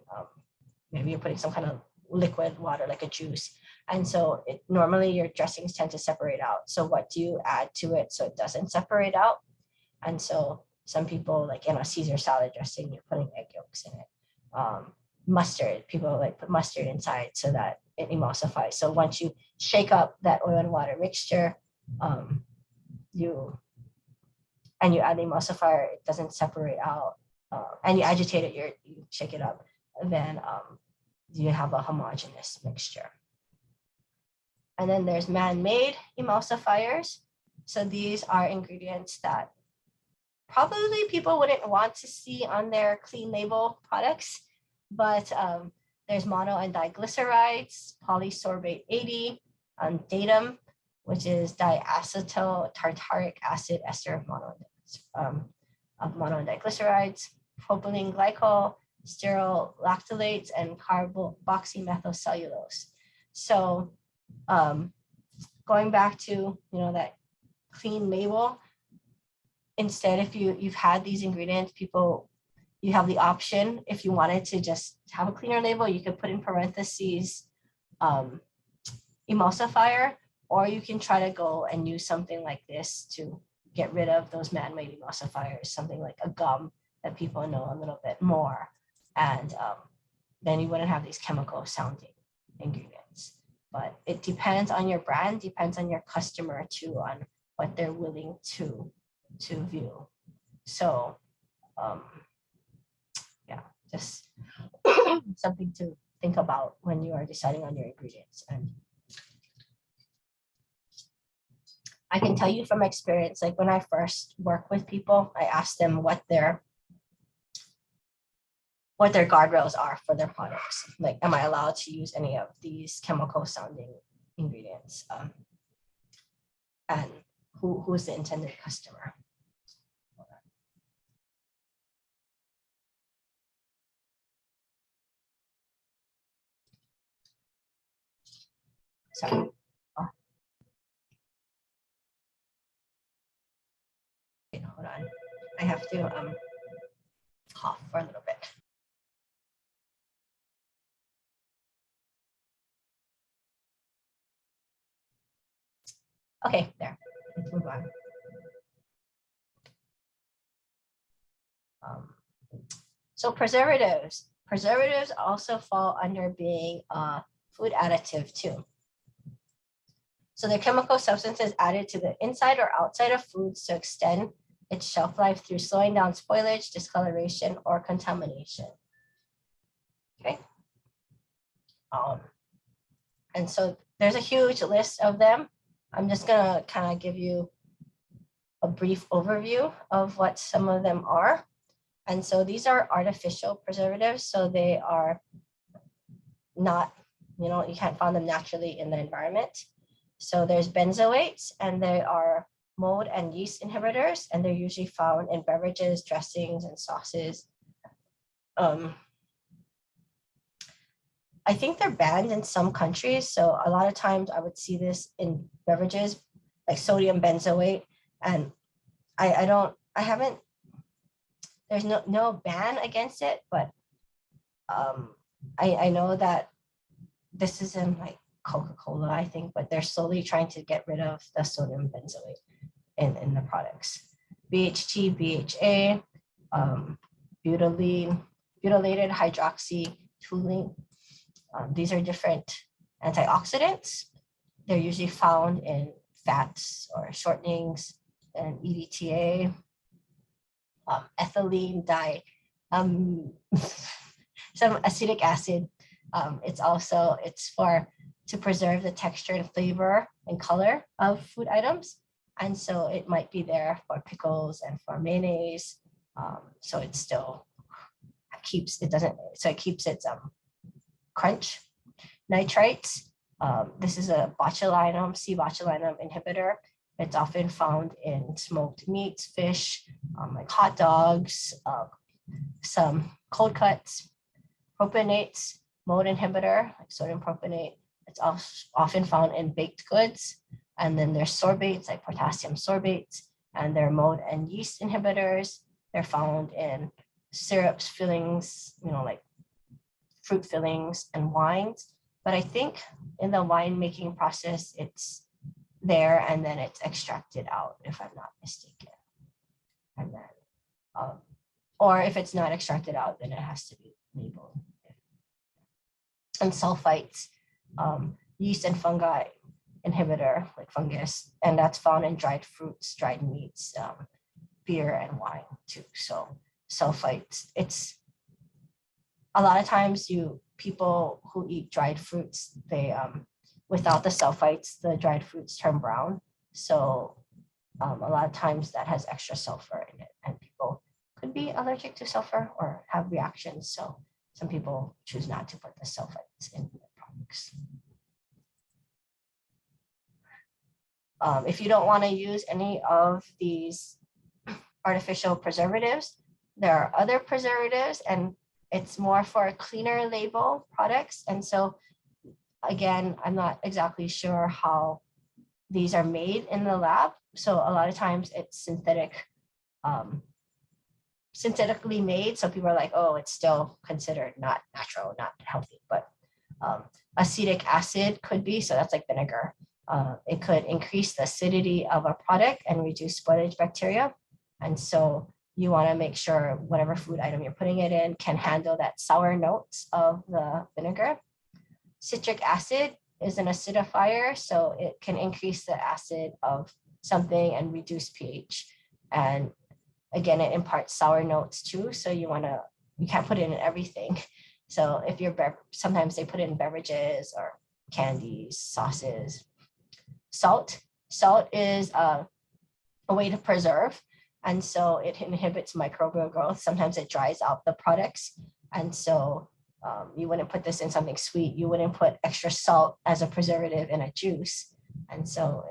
S1: maybe you're putting some kind of liquid water like a juice. And so normally your dressings tend to separate out. So what do you add to it so it doesn't separate out? And so some people, like in a Caesar salad dressing, you're putting egg yolks in it. Mustard, people like put mustard inside so that it emulsifies. So once you shake up that oil and water mixture, you add the emulsifier, it doesn't separate out, and you agitate it, you shake it up, and then you have a homogeneous mixture. And then there's man-made emulsifiers. So these are ingredients that probably people wouldn't want to see on their clean label products, but there's mono and diglycerides, polysorbate 80, datum, which is diacetyl tartaric acid ester monoindex. of monodiglycerides, propylene glycol, steryl lactylates, and carboxymethylcellulose. So going back to that clean label, instead, if you've had these ingredients, you have the option, if you wanted to just have a cleaner label, you could put in parentheses emulsifier, or you can try to go and use something like this to get rid of those man-made emulsifiers, something like a gum that people know a little bit more. And then you wouldn't have these chemical sounding ingredients. But it depends on your brand, depends on your customer too, on what they're willing to view. So yeah, just something to think about when you are deciding on your ingredients. And I can tell you from experience, like when I first work with people, I ask them what their guardrails are for their products. Like, am I allowed to use any of these chemical sounding ingredients? And who is the intended customer? Sorry. Wait, hold on. I have to cough for a little bit. Okay, there. Let's move on. So preservatives. Preservatives also fall under being a food additive too. So they're chemical substances added to the inside or outside of foods to extend its shelf life through slowing down spoilage, discoloration, or contamination. Okay. And so there's a huge list of them. I'm just gonna kind of give you a brief overview of what some of them are. And so these are artificial preservatives. So they are not, you can't find them naturally in the environment. So there's benzoates, and they are mold and yeast inhibitors, and they're usually found in beverages, dressings, and sauces. I think they're banned in some countries. So a lot of times I would see this in beverages, like sodium benzoate. And there's no ban against it, but I know that this is in like Coca-Cola, I think, but they're slowly trying to get rid of the sodium benzoate in the products. BHT, BHA, butylated hydroxytoluene. These are different antioxidants. They're usually found in fats or shortenings and EDTA, ethylene some acetic acid. It's to preserve the texture and flavor and color of food items. And so it might be there for pickles and for mayonnaise. So it still keeps its crunch. Nitrites. This is a botulinum, C-botulinum inhibitor. It's often found in smoked meats, fish, like hot dogs, some cold cuts. Propionates, mold inhibitor, like sodium propionate. It's often found in baked goods. And then there's sorbates, like potassium sorbates, and they're mold and yeast inhibitors. They're found in syrups, fillings, like fruit fillings and wines. But I think in the wine making process, it's there and then it's extracted out, if I'm not mistaken. And then, or if it's not extracted out, then it has to be labeled. And sulfites, yeast and fungi inhibitor, like fungus, and that's found in dried fruits, dried meats, beer and wine too. So sulfites, it's a lot of times people who eat dried fruits, they without the sulfites, the dried fruits turn brown. So a lot of times that has extra sulfur in it, and people could be allergic to sulfur or have reactions. So some people choose not to put the sulfites in their products. If you don't want to use any of these artificial preservatives. There are other preservatives, and it's more for cleaner label products. And so again, I'm not exactly sure how these are made in the lab. So a lot of times it's synthetically made. So people are like, oh, it's still considered not natural, not healthy. But acetic acid could be, so that's like vinegar. It could increase the acidity of a product and reduce spoilage bacteria. And so you want to make sure whatever food item you're putting it in can handle that sour notes of the vinegar. Citric acid is an acidifier, so it can increase the acid of something and reduce pH. And again, it imparts sour notes too, so you can't put it in everything. So if sometimes they put it in beverages or candies, sauces. Salt is a way to preserve, and so it inhibits microbial growth. Sometimes it dries out the products, and so you wouldn't put this in something sweet. You wouldn't put extra salt as a preservative in a juice. And so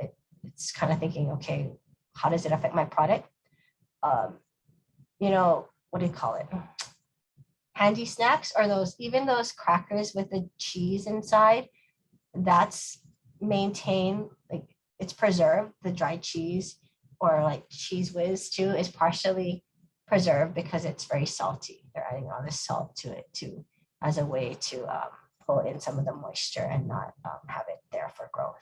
S1: it's kind of thinking, okay, how does it affect my product? What do you call it? Handy snacks, or even those crackers with the cheese inside, that's maintained, like it's preserved. The dried cheese or like Cheese Whiz too is partially preserved because it's very salty. They're adding all this salt to it too, as a way to pull in some of the moisture and not have it there for growth.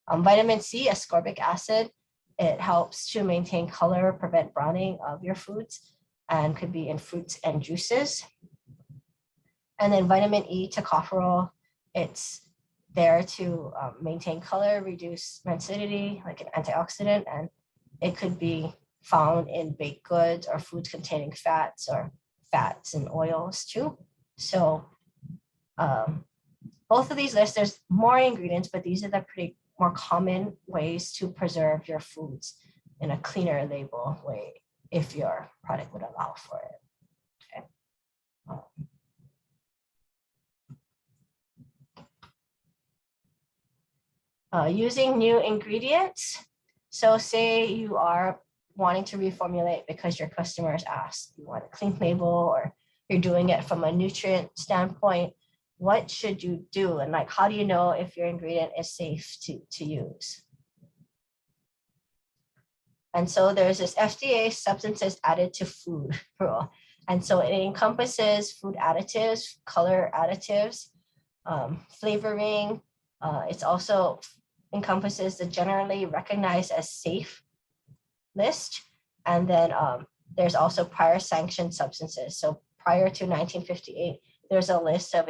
S1: Vitamin C, ascorbic acid, it helps to maintain color, prevent browning of your foods, and could be in fruits and juices. And then vitamin E, tocopherol, it's there to maintain color, reduce rancidity, like an antioxidant, and it could be found in baked goods or foods containing fats or fats and oils too. So both of these lists, there's more ingredients, but these are the pretty more common ways to preserve your foods in a cleaner label way if your product would allow for it. Okay. Using new ingredients. So say you are wanting to reformulate because your customers ask, you want a clean label, or you're doing it from a nutrient standpoint. What should you do? And like, how do you know if your ingredient is safe to use? And so there's this FDA substances added to food rule. And so it encompasses food additives, color additives, flavoring. It's also encompasses the generally recognized as safe list. And then there's also prior sanctioned substances. So prior to 1958, there's a list of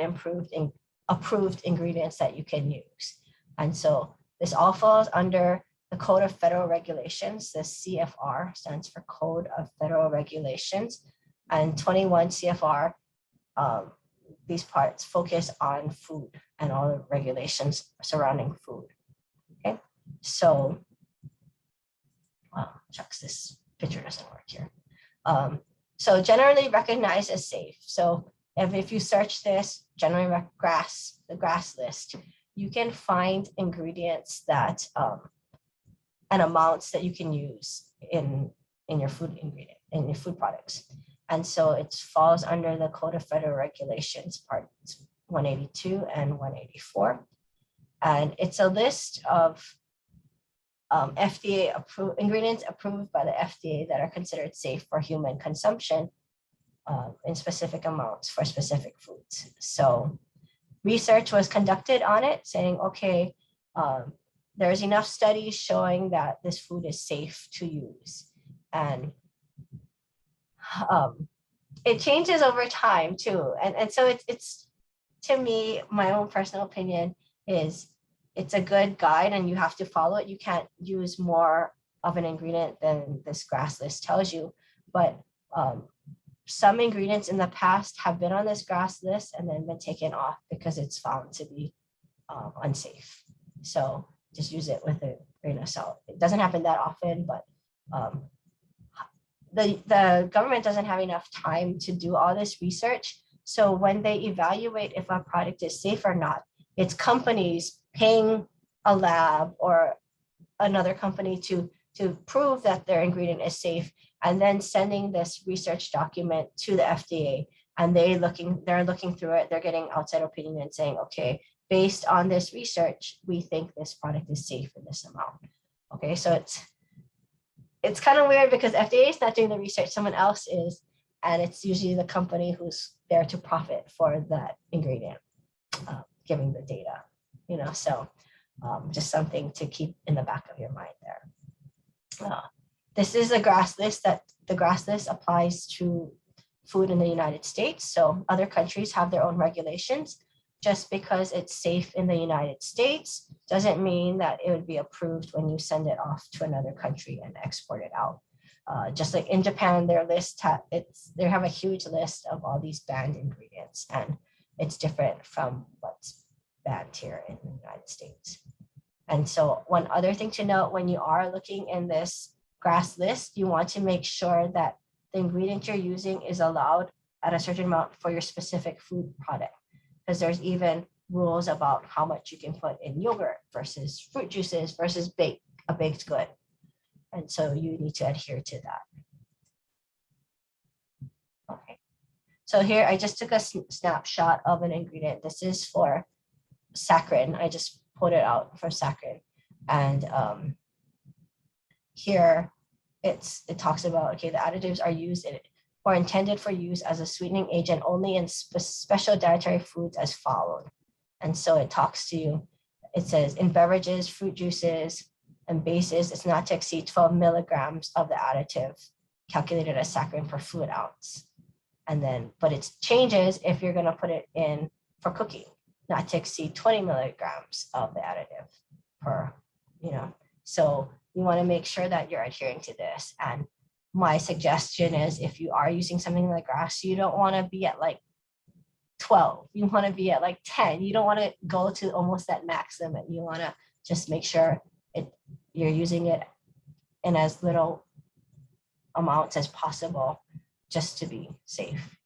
S1: approved ingredients that you can use. And so this all falls under the Code of Federal Regulations. The CFR stands for Code of Federal Regulations, and 21 CFR, these parts focus on food and all the regulations surrounding food. Okay, so, shucks, this picture doesn't work here. So generally recognized as safe. So if you search this, generally the GRAS list, you can find ingredients that and amounts that you can use in your food ingredient, in your food products. And so it falls under the Code of Federal Regulations, parts 182 and 184. And it's a list of FDA approved ingredients approved by the FDA that are considered safe for human consumption in specific amounts for specific foods. So research was conducted on it saying, okay, there's enough studies showing that this food is safe to use. And it changes over time too. And so it's, to me, my own personal opinion is it's a good guide and you have to follow it. You can't use more of an ingredient than this GRAS list tells you. But some ingredients in the past have been on this GRAS list and then been taken off because it's found to be unsafe. So just use it with a grain of salt. It doesn't happen that often, but the government doesn't have enough time to do all this research. So when they evaluate if a product is safe or not, it's companies paying a lab or another company to to prove that their ingredient is safe, and then sending this research document to the FDA, and they're looking through it, they're getting outside opinion and saying, okay, based on this research, we think this product is safe in this amount. Okay, so it's kind of weird because FDA is not doing the research, someone else is, and it's usually the company who's there to profit for that ingredient, giving the data, so just something to keep in the back of your mind there. This is a GRAS list. The GRAS list applies to food in the United States. So other countries have their own regulations. Just because it's safe in the United States doesn't mean that it would be approved when you send it off to another country and export it out. Just like in Japan, they have a huge list of all these banned ingredients, and it's different from what's banned here in the United States. And so one other thing to note when you are looking in this GRAS list, you want to make sure that the ingredient you're using is allowed at a certain amount for your specific food product, because there's even rules about how much you can put in yogurt versus fruit juices versus a baked good. And so you need to adhere to that. Okay. So here I just took a snapshot of an ingredient. This is for saccharin. I just pulled it out for saccharin. And here it talks about, okay, the additives are used in or intended for use as a sweetening agent only in special dietary foods as followed. And so it talks to you, it says in beverages, fruit juices, and bases, it's not to exceed 12 milligrams of the additive calculated as saccharin per fluid ounce. And then, but it changes if you're gonna put it in for cooking, not to exceed 20 milligrams of the additive per, so you wanna make sure that you're adhering to this. And my suggestion is if you are using something like GRAS, you don't wanna be at like 12, you wanna be at like 10. You don't wanna go to almost that max limit. You wanna just make sure you're using it in as little amounts as possible just to be safe,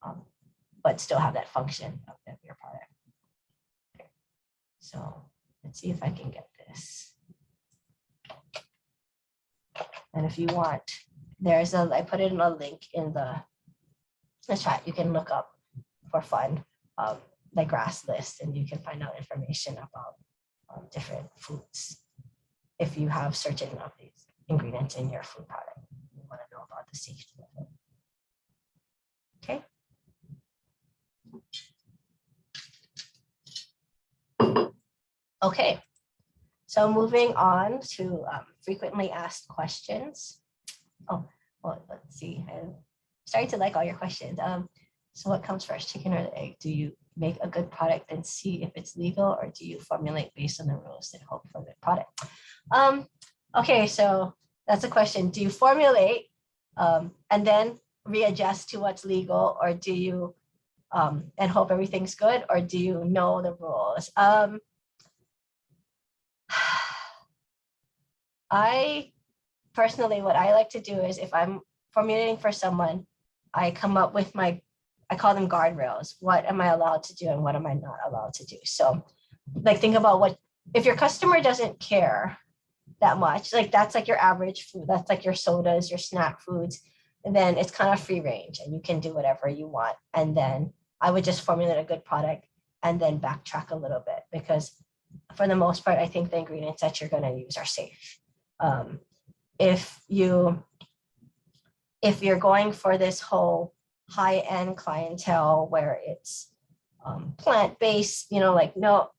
S1: but still have that function of your product. Okay. So let's see if I can get this. And if you want, I put it in a link in the chat. You can look up for fun the GRAS list, and you can find out information about different foods. If you have certain of these ingredients in your food product, you want to know about the safety of it. Okay. Okay. So moving on to frequently asked questions. Oh, well, let's see. I'm starting to like all your questions. So what comes first, chicken or the egg? Do you make a good product and see if it's legal, or do you formulate based on the rules and hope for a good product? Okay, so that's a question. Do you formulate and then readjust to what's legal, or do you and hope everything's good, or do you know the rules? I personally, what I like to do is if I'm formulating for someone, I come up with I call them guardrails. What am I allowed to do and what am I not allowed to do? So like think about if your customer doesn't care that much, like that's like your average food, that's like your sodas, your snack foods, and then it's kind of free range and you can do whatever you want. And then I would just formulate a good product and then backtrack a little bit, because for the most part, I think the ingredients that you're going to use are safe. If you're going for this whole high-end clientele where it's plant-based, like no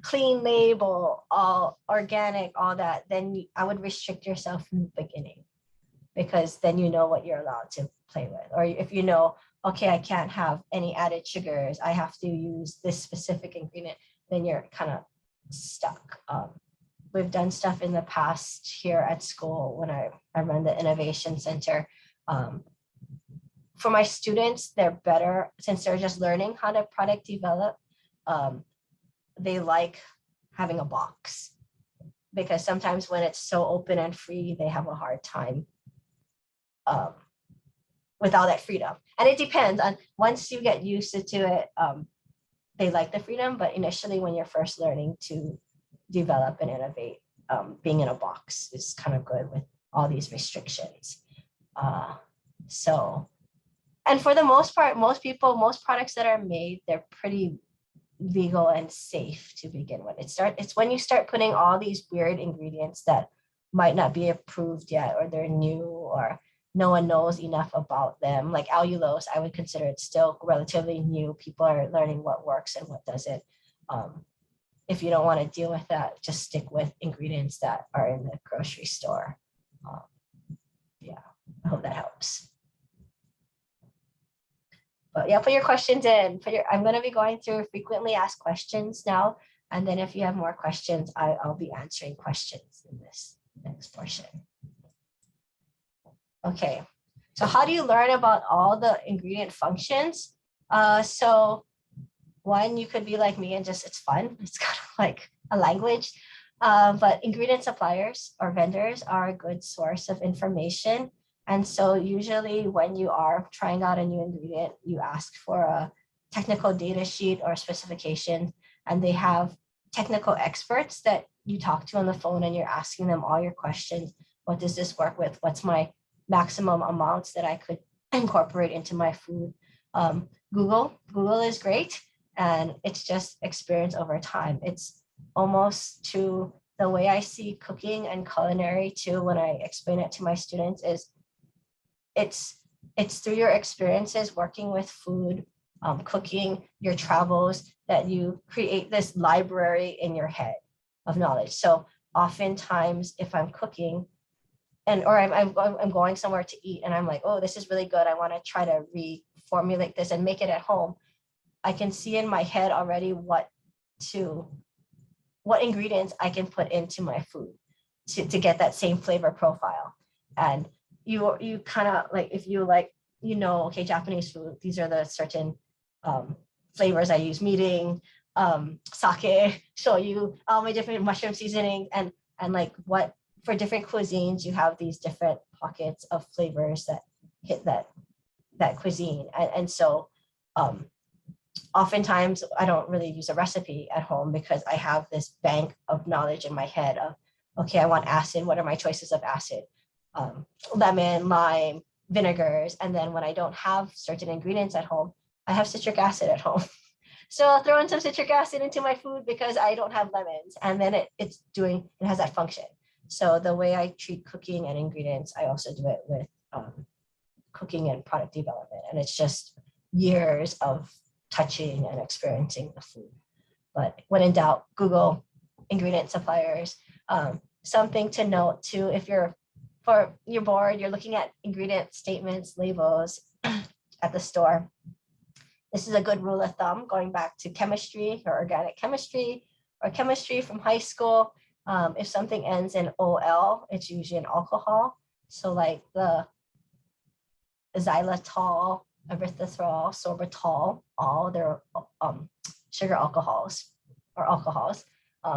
S1: clean label, all organic, all that, then I would restrict yourself from the beginning, because then you know what you're allowed to play with. Or if you know, okay, I can't have any added sugars, I have to use this specific ingredient, then you're kind of stuck. We've done stuff in the past here at school when I run the Innovation Center. For my students, they're better since they're just learning how to product develop. They like having a box, because sometimes when it's so open and free, they have a hard time with all that freedom. And it depends on, once you get used to it, they like the freedom, but initially when you're first learning to develop and innovate, being in a box is kind of good with all these restrictions. So, and for the most part, most products that are made, they're pretty legal and safe to begin with. It's when you start putting all these weird ingredients that might not be approved yet, or they're new, or no one knows enough about them. Like allulose, I would consider it still relatively new. People are learning what works and what doesn't. If you don't want to deal with that, just stick with ingredients that are in the grocery store. Yeah, I hope that helps. But yeah, put your questions in. I'm going to be going through frequently asked questions now. And then if you have more questions, I'll be answering questions in this next portion. Okay, so how do you learn about all the ingredient functions? So one, you could be like me and just, it's fun. It's kind of like a language. But ingredient suppliers or vendors are a good source of information. And so usually when you are trying out a new ingredient, you ask for a technical data sheet or specification, and they have technical experts that you talk to on the phone, and you're asking them all your questions. What does this work with? What's my maximum amounts that I could incorporate into my food? Google is great, and it's just experience over time. It's almost to the way I see cooking and culinary too, when I explain it to my students, is it's through your experiences working with food, cooking, your travels, that you create this library in your head of knowledge. So oftentimes if I'm cooking or I'm going somewhere to eat and I'm like, oh, this is really good, I want to try to reformulate this and make it at home, I can see in my head already what ingredients I can put into my food to get that same flavor profile. And you kind of like, if you like, okay, Japanese food, these are the certain flavors I use: mirin, sake, shoyu, all my different mushroom seasonings, and like what for different cuisines, you have these different pockets of flavors that hit that cuisine. And so oftentimes I don't really use a recipe at home because I have this bank of knowledge in my head of, okay, I want acid. What are my choices of acid? Lemon, lime, vinegars. And then when I don't have certain ingredients at home, I have citric acid at home. So I'll throw in some citric acid into my food because I don't have lemons. And then it has that function. So the way I treat cooking and ingredients, I also do it with cooking and product development. And it's just years of touching and experiencing the food. But when in doubt, Google ingredient suppliers. Something to note too, if you're bored, you're looking at ingredient statements, labels at the store. This is a good rule of thumb going back to chemistry or organic chemistry or chemistry from high school. If something ends in OL, it's usually an alcohol. So like the xylitol, erythritol, sorbitol, all they're sugar alcohols or alcohols.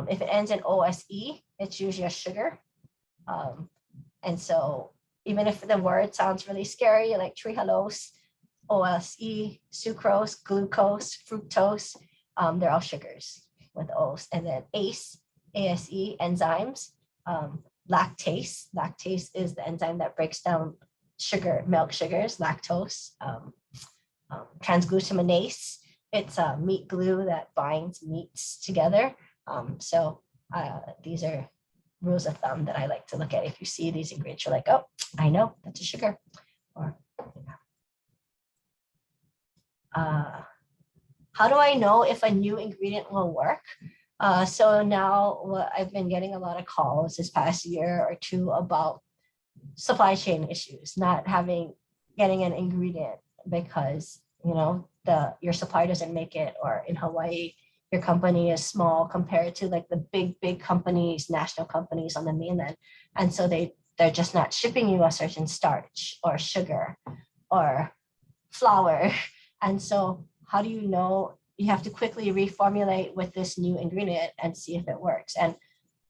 S1: If it ends in OSE, it's usually a sugar. And so even if the word sounds really scary, like trehalose, OSE, sucrose, glucose, fructose, they're all sugars with O's. And then ACE, enzymes, lactase is the enzyme that breaks down milk sugars, lactose, transglutaminase, it's a meat glue that binds meats together. So these are rules of thumb that I like to look at. If you see these ingredients, you're like, oh, I know that's a sugar. Or how do I know if a new ingredient will work? So now I've been getting a lot of calls this past year or two about supply chain issues, not getting an ingredient because your supplier doesn't make it, or in Hawaii your company is small compared to like the big companies, national companies on the mainland, and so they're just not shipping you a certain starch or sugar or flour. And so how do you know? You have to quickly reformulate with this new ingredient and see if it works.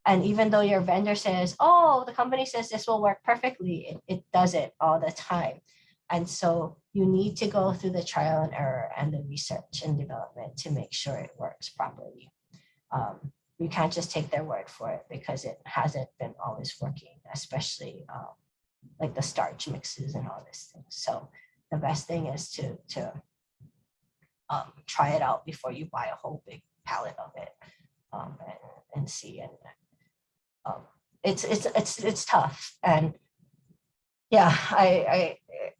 S1: And even though your vendor says, oh, the company says this will work perfectly, it doesn't all the time. And so you need to go through the trial and error and the research and development to make sure it works properly. you can't just take their word for it because it hasn't been always working, especially like the starch mixes and all this thing. So the best thing is to try it out before you buy a whole big pallet of it, and see. And it's tough. And yeah,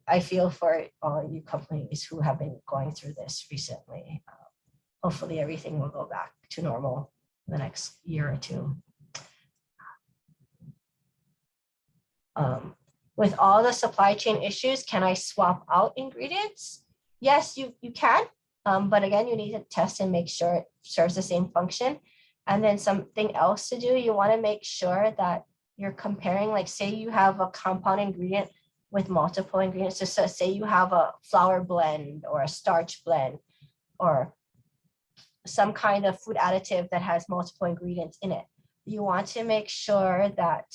S1: I feel for all you companies who have been going through this recently. Hopefully everything will go back to normal in the next year or two. With all the supply chain issues, can I swap out ingredients? Yes, you can. But again, you need to test and make sure it serves the same function. And then something else to do, you want to make sure that you're comparing, like say you have a compound ingredient with multiple ingredients. So say you have a flour blend or a starch blend or some kind of food additive that has multiple ingredients in it. You want to make sure that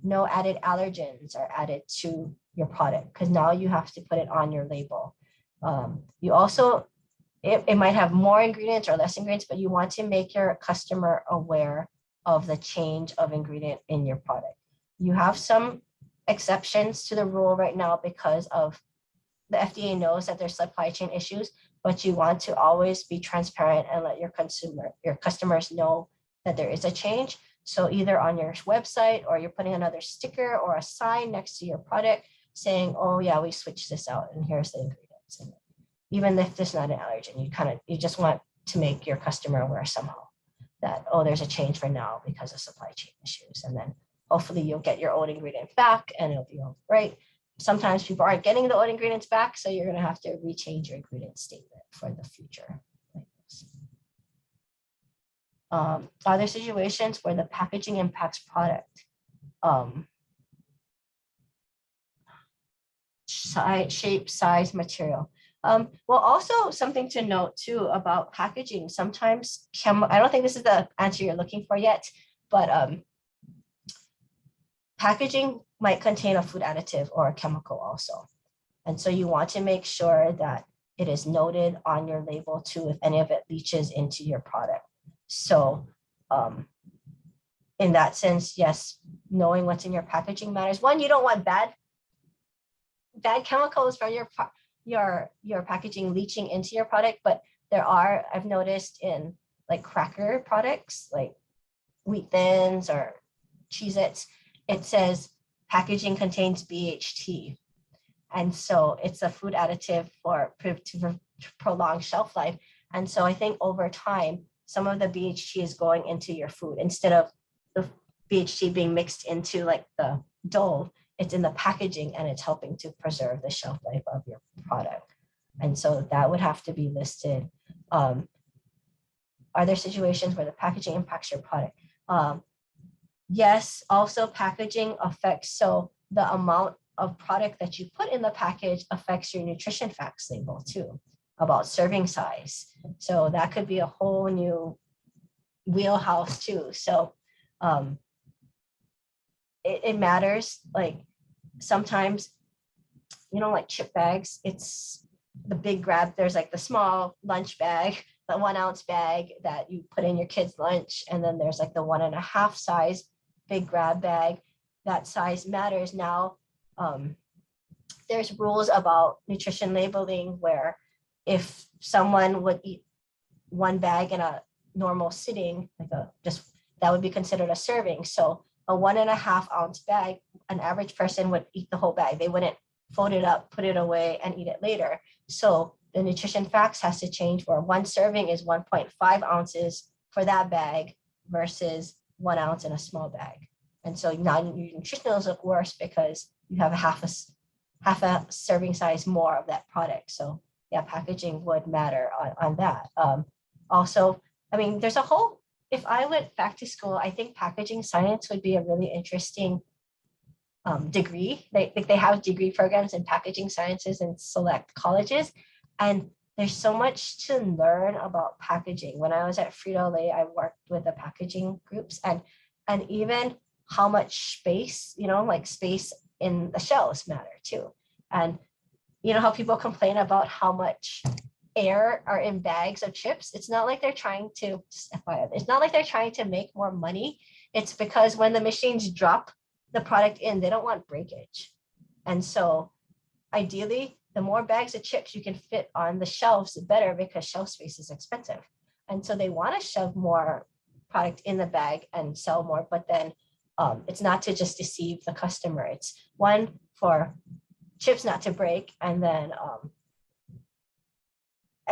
S1: no added allergens are added to your product, because now you have to put it on your label. You also, it might have more ingredients or less ingredients, but you want to make your customer aware of the change of ingredient in your product. You have some exceptions to the rule right now because of the FDA knows that there's supply chain issues, but you want to always be transparent and let your customers know that there is a change. So either on your website, or you're putting another sticker or a sign next to your product saying, oh yeah, we switched this out and here's the ingredients. And even if there's not an allergen, you just want to make your customer aware somehow that, oh, there's a change for now because of supply chain issues. And then hopefully you'll get your old ingredient back and it'll be all right. Sometimes people aren't getting the old ingredients back, so you're going to have to rechange your ingredient statement for the future. Are there situations where the packaging impacts product? Shape, size, material. Well, also something to note too about packaging. Sometimes I don't think this is the answer you're looking for yet, but packaging might contain a food additive or a chemical also. And so you want to make sure that it is noted on your label too if any of it leaches into your product. So in that sense, yes, knowing what's in your packaging matters. One, you don't want bad chemicals from your packaging leaching into your product, but there are, I've noticed in like cracker products, like Wheat Thins or Cheez-Its, it says packaging contains BHT. And so it's a food additive to prolong shelf life. And so I think over time, some of the BHT is going into your food instead of the BHT being mixed into like the dough. It's in the packaging and it's helping to preserve the shelf life of your product. And so that would have to be listed. Are there situations where the packaging impacts your product? Yes, also packaging affects, so the amount of product that you put in the package affects your nutrition facts label too, about serving size. So that could be a whole new wheelhouse too. So it matters. Like sometimes, like chip bags, it's the big grab. There's like the small lunch bag, the 1 ounce bag that you put in your kid's lunch. And then there's like the 1.5 size big grab bag. That size matters. Now, there's rules about nutrition labeling where if someone would eat one bag in a normal sitting, that would be considered a serving. So a 1.5 ounce bag, an average person would eat the whole bag. They wouldn't fold it up, put it away, and eat it later. So the nutrition facts has to change where one serving is 1.5 ounces for that bag versus 1 ounce in a small bag. And so now your nutritionals look worse because you have half a serving size more of that product. So yeah, packaging would matter on that. Also, I mean, there's a whole, if I went back to school, I think packaging science would be a really interesting degree. They have degree programs in packaging sciences in select colleges. And there's so much to learn about packaging. When I was at Frito-Lay, I worked with the packaging groups and even how much space, like space in the shelves matter too. And how people complain about how much air are in bags of chips, it's not like they're trying to, it's not like they're trying to make more money. It's because when the machines drop the product in, they don't want breakage. And so ideally, the more bags of chips you can fit on the shelves, the better, because shelf space is expensive. And so they want to shove more product in the bag and sell more, but then it's not to just deceive the customer. It's one, for chips not to break, and then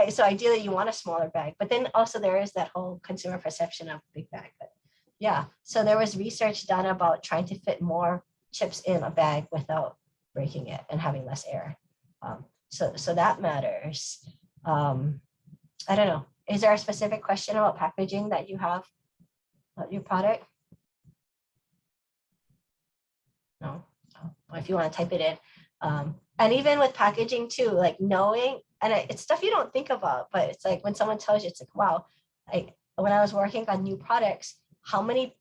S1: so ideally you want a smaller bag, but then also there is that whole consumer perception of big bag. But yeah, so there was research done about trying to fit more chips in a bag without breaking it and having less air. So that matters. I don't know. Is there a specific question about packaging that you have about your product? No. Well, if you want to type it in. And even with packaging too, like knowing, and it's stuff you don't think about, but it's like when someone tells you, it's like, wow, when I was working on new products, how many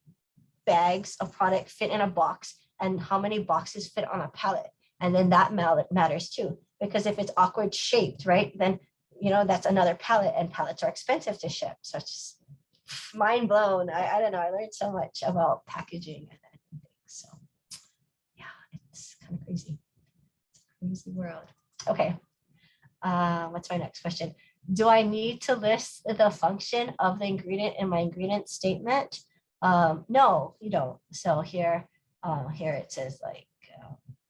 S1: bags of product fit in a box and how many boxes fit on a pallet? And then that matters too, because if it's awkward shaped, right, then, you know, that's another pallet, and pallets are expensive to ship. So it's just mind blown. I don't know. I learned so much about packaging and things. So yeah, it's kind of crazy. It's a crazy world. Okay. What's my next question? Do I need to list the function of the ingredient in my ingredient statement? No, you don't. So here it says like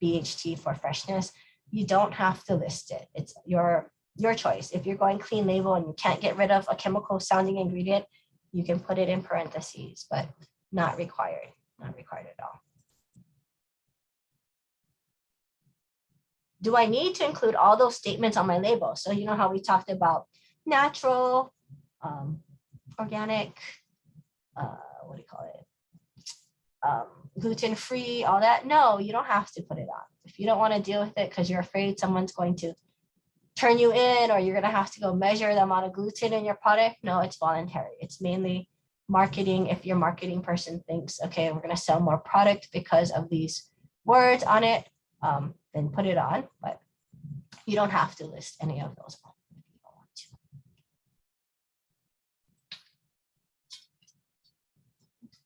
S1: BHT for freshness. You don't have to list it. It's your choice. If you're going clean label and you can't get rid of a chemical sounding ingredient, you can put it in parentheses, but not required. Not required at all. Do I need to include all those statements on my label? So you know how we talked about natural, organic, what do you call it? Gluten-free, all that. No, you don't have to put it on. If you don't want to deal with it because you're afraid someone's going to turn you in, or you're going to have to go measure the amount of gluten in your product, no, it's voluntary. It's mainly marketing. If your marketing person thinks, okay, we're going to sell more product because of these words on it, then put it on, but you don't have to list any of those if you don't want to.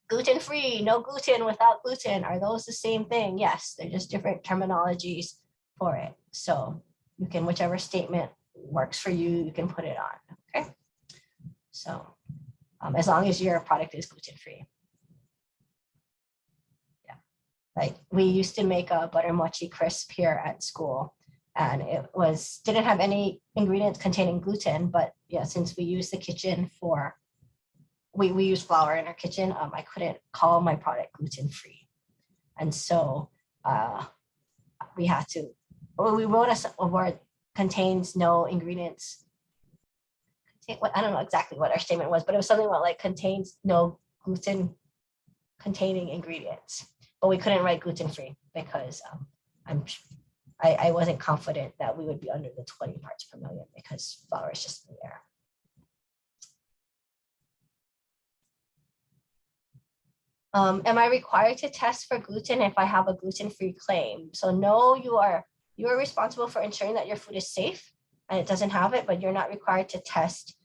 S1: Gluten-free, no gluten, without gluten, are those the same thing? Yes, they're just different terminologies for it. So you can, whichever statement works for you, you can put it on, okay? So as long as your product is gluten-free. Yeah, like we used to make a butter mochi crisp here at school, and it didn't have any ingredients containing gluten, but yeah, since we use the kitchen for, we use flour in our kitchen, I couldn't call my product gluten-free. And so we had to, we wrote a word contains no ingredients. I don't know exactly what our statement was, but it was something about like contains no gluten containing ingredients, but we couldn't write gluten-free because I wasn't confident that we would be under the 20 parts per million because flour is just in the air. Am I required to test for gluten if I have a gluten-free claim? So no, you are responsible for ensuring that your food is safe and it doesn't have it, but you're not required to test.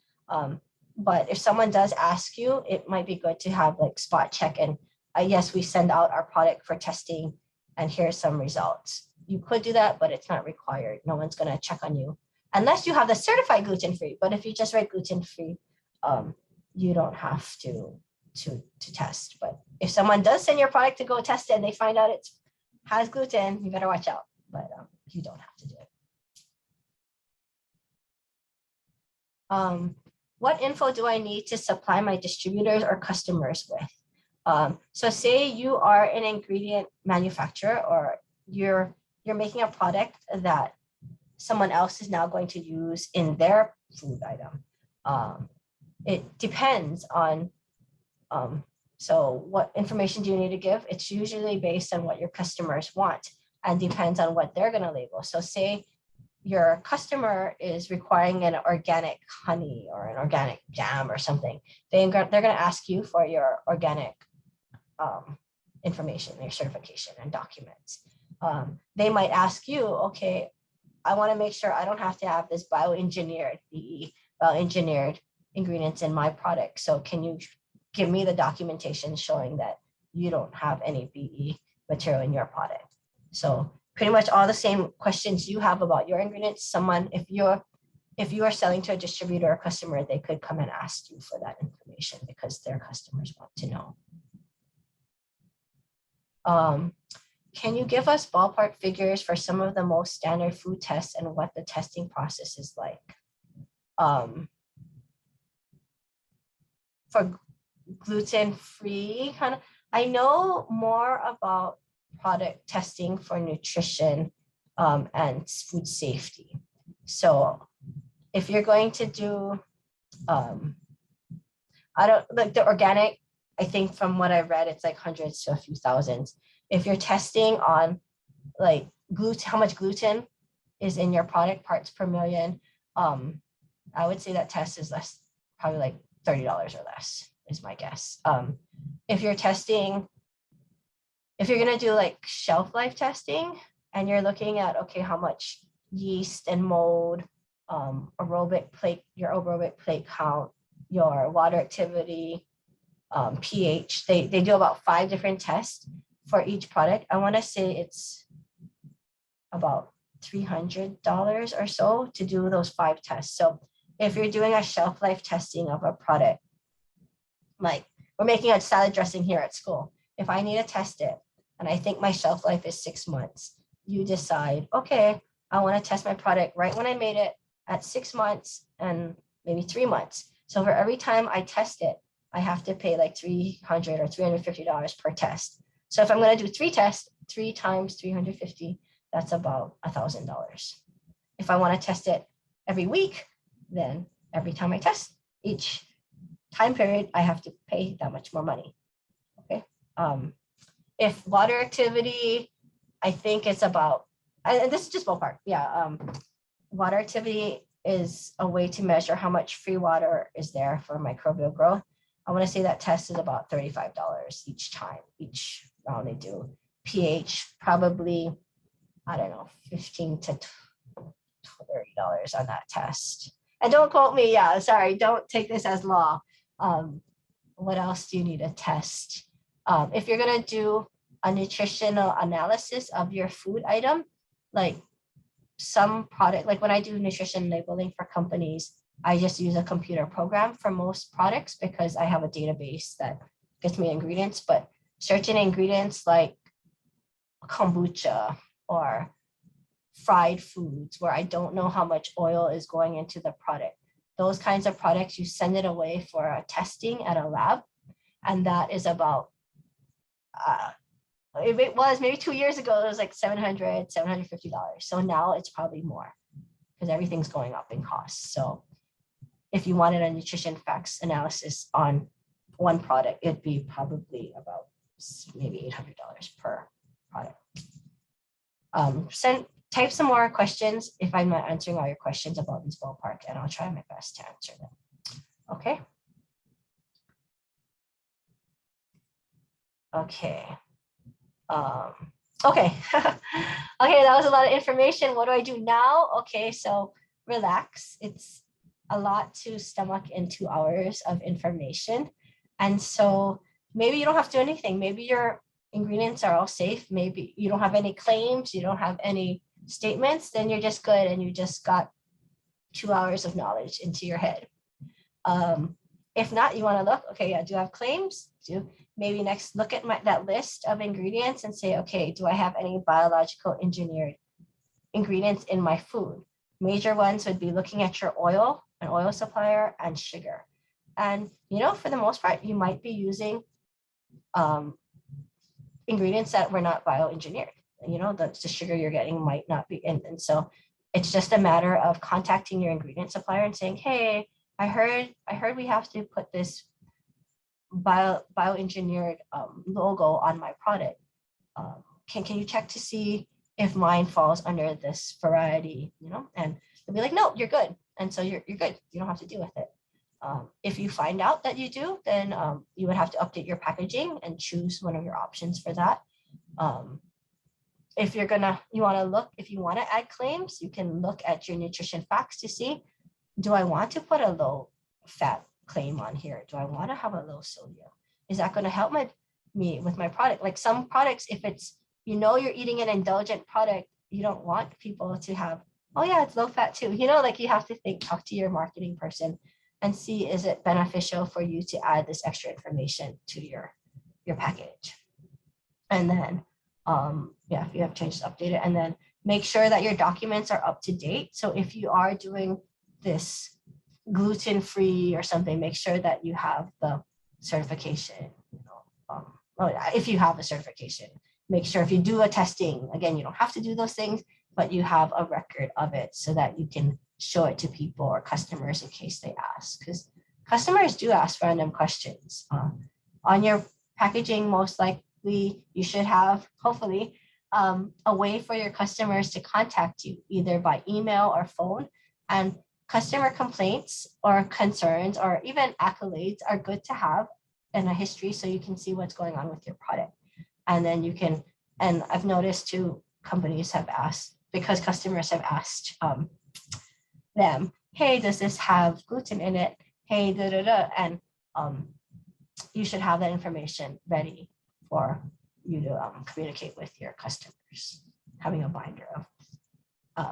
S1: But if someone does ask you, it might be good to have like spot check. And yes, we send out our product for testing and here's some results. You could do that, but it's not required. No one's going to check on you unless you have the certified gluten-free. But if you just write gluten-free, you don't have to test. But if someone does send your product to go test it and they find out it has gluten, you better watch out. But you don't have to do it. What info do I need to supply my distributors or customers with? So say you are an ingredient manufacturer, or you're making a product that someone else is now going to use in their food item. It depends on, so what information do you need to give? It's usually based on what your customers want and depends on what they're going to label. So say your customer is requiring an organic honey or an organic jam or something, they're going to ask you for your organic information, your certification and documents. They might ask you, okay, I want to make sure I don't have to have this bioengineered BE, bioengineered ingredients in my product. So can you give me the documentation showing that you don't have any BE material in your product? So pretty much all the same questions you have about your ingredients, someone, if you are selling to a distributor or customer, they could come and ask you for that information because their customers want to know. Can you give us ballpark figures for some of the most standard food tests and what the testing process is like? For gluten-free kind of, I know more about product testing for nutrition and food safety. So if you're going to do, I don't like the organic, I think from what I read, it's like hundreds to a few thousands. If you're testing on like gluten, how much gluten is in your product, parts per million, I would say that test is less, probably like $30 or less is my guess. If you're testing, if you're gonna do like shelf life testing and you're looking at, okay, how much yeast and mold, aerobic plate, your aerobic plate count, your water activity, pH, they do about 5 different tests for each product. I want to say it's about $300 or so to do those 5 tests. So if you're doing a shelf life testing of a product, like we're making a salad dressing here at school, if I need to test it and I think my shelf life is 6 months, you decide, okay, I want to test my product right when I made it at 6 months and maybe 3 months. So for every time I test it, I have to pay like $300 or $350 per test. So if I'm going to do 3 tests, 3 times 350, that's about $1,000. If I want to test it every week, then every time I test each time period, I have to pay that much more money. Okay. If water activity, I think it's about, and this is just ballpark. Yeah. Water activity is a way to measure how much free water is there for microbial growth. I want to say that test is about $35 each time, each round they do. pH, probably, I don't know, $15 to $30 on that test. And don't quote me, yeah, sorry, don't take this as law. What else do you need to test? If you're gonna do a nutritional analysis of your food item, like some product, like when I do nutrition labeling for companies, I just use a computer program for most products because I have a database that gets me ingredients, but certain ingredients like kombucha or fried foods where I don't know how much oil is going into the product, those kinds of products, you send it away for a testing at a lab. And that is about, if it was maybe 2 years ago, it was like $700, $750. So now it's probably more because everything's going up in cost. So if you wanted a nutrition facts analysis on one product, it'd be probably about maybe $800 per product. Type some more questions if I'm not answering all your questions about these ballpark, and I'll try my best to answer them. Okay. Okay. Okay. Okay, that was a lot of information. What do I do now? Okay, so relax. It's a lot to stomach in 2 hours of information. And so maybe you don't have to do anything. Maybe your ingredients are all safe. Maybe you don't have any claims, you don't have any statements, then you're just good and you just got 2 hours of knowledge into your head. If not, you want to look, okay, yeah, do I have claims? Maybe next look at that list of ingredients and say, okay, do I have any biological engineered ingredients in my food? Major ones would be looking at your oil, an oil supplier, and sugar. And, you know, for the most part, you might be using ingredients that were not bioengineered. You know, the sugar you're getting might not be in. And so it's just a matter of contacting your ingredient supplier and saying, hey, I heard we have to put this bioengineered logo on my product. Can you check to see if mine falls under this variety, you know? And they'll be like, no, you're good. And so you're good. You don't have to deal with it. If you find out that you do, then you would have to update your packaging and choose one of your options for that. if you want to add claims, you can look at your nutrition facts to see, do I want to put a low fat claim on here? Do I want to have a low sodium? Is that going to help me with my product? Like some products, if it's, you're eating an indulgent product, you don't want people to have, oh yeah, it's low fat too. Like you have to talk to your marketing person and see, is it beneficial for you to add this extra information to your package? And then, if you have changes, update it, and then make sure that your documents are up to date. So if you are doing this gluten-free or something, make sure that you have the certification. If you have a certification, make sure if you do a testing, again, you don't have to do those things, but you have a record of it so that you can show it to people or customers in case they ask, because customers do ask random questions. On your packaging, most likely you should have, hopefully, a way for your customers to contact you either by email or phone. And customer complaints or concerns or even accolades are good to have in a history so you can see what's going on with your product. And then you can, and I've noticed too, companies have asked, because customers have asked them, hey, does this have gluten in it? Hey, da da da. And you should have that information ready for you to communicate with your customers. Having a binder of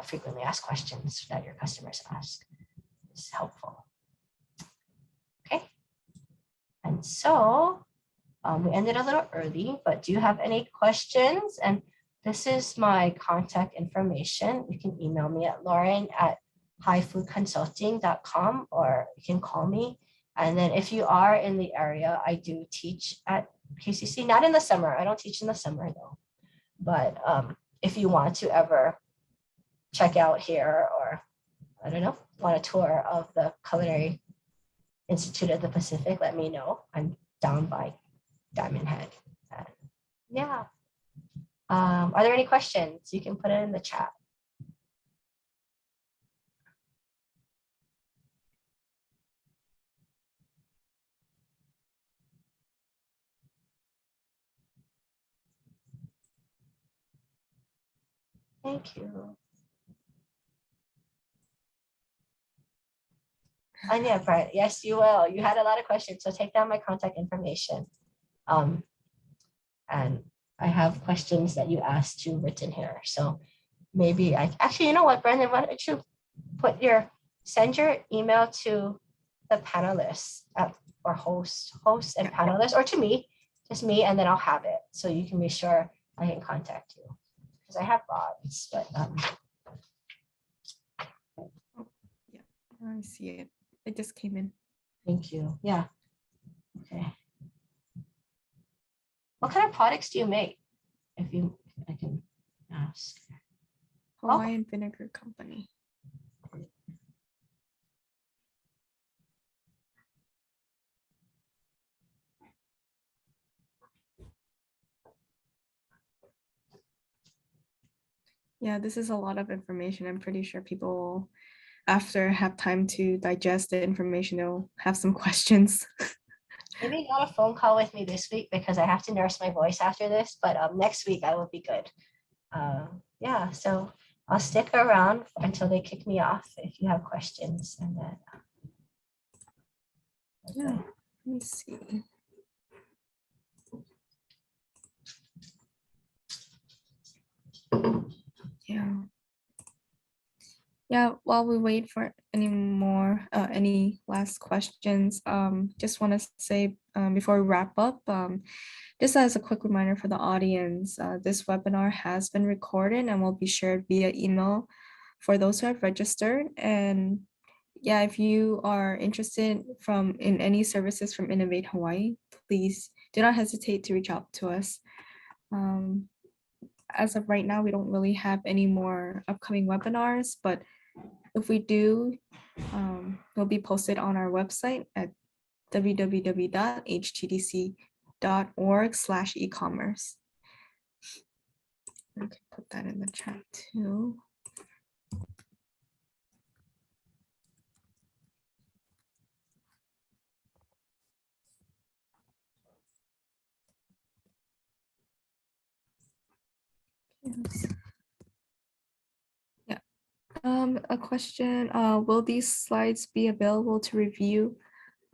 S1: frequently asked questions that your customers ask is helpful. Okay. And so we ended a little early, but do you have any questions? And this is my contact information. You can email me at lauren@highfoodconsulting.com, or you can call me. And then if you are in the area, I do teach at KCC, not in the summer. I don't teach in the summer though. But if you want to ever check out here, or I don't know, want a tour of the Culinary Institute of the Pacific, let me know. I'm down by Diamond Head. Yeah. Are there any questions? You can put it in the chat. Thank you. And yeah, Brian, yes, you will. You had a lot of questions, so take down my contact information. And I have questions that you asked too written here. So maybe actually, you know what, Brandon, why don't you send your email to the panelists or hosts and panelists, or to me, just me, and then I'll have it. So you can be sure I can contact you. Because I have Bob's, but
S3: yeah, I see it. It just came in.
S1: Thank you. Yeah. Okay. What kind of products do you make? I can ask.
S3: Hawaiian Vinegar Company. Yeah, this is a lot of information. I'm pretty sure people, after have time to digest the information, they'll have some questions.
S1: Maybe not a phone call with me this week because I have to nurse my voice after this, but next week I will be good. Yeah, so I'll stick around until they kick me off if you have questions, and then.
S3: Yeah, let me see. Yeah, while we wait for any last questions, just want to say before we wrap up, just as a quick reminder for the audience, this webinar has been recorded and will be shared via email for those who have registered. And yeah, if you are interested in any services from Innovate Hawaii, please do not hesitate to reach out to us. As of right now, we don't really have any more upcoming webinars, but if we do, they'll be posted on our website at www.htdc.org/ecommerce. I can put that in the chat too. Yes. Yeah. A question, will these slides be available to review?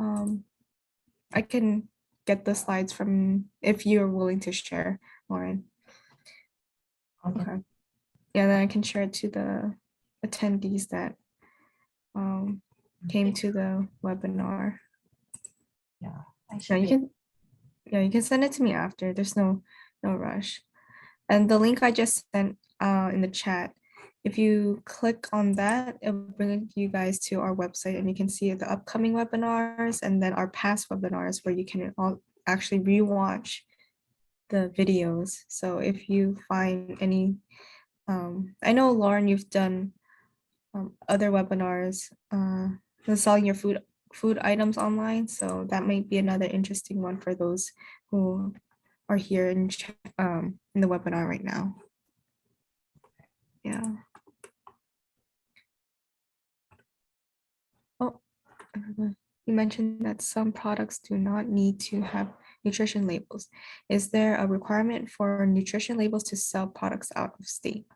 S3: I can get the slides from if you're willing to share, Lauren.
S1: Okay.
S3: Okay. Yeah, then I can share it to the attendees that came to the webinar.
S1: Yeah, I
S3: Yeah,
S1: should
S3: you
S1: be.
S3: can. Yeah, you can send it to me after. There's no rush. And the link I just sent in the chat, if you click on that, it'll bring you guys to our website and you can see the upcoming webinars and then our past webinars where you can all actually rewatch the videos. So if you find any, I know Lauren, you've done other webinars, selling your food items online. So that might be another interesting one for those who are here in the webinar right now. Yeah. Oh, you mentioned that some products do not need to have nutrition labels. Is there a requirement for nutrition labels to sell products out of state?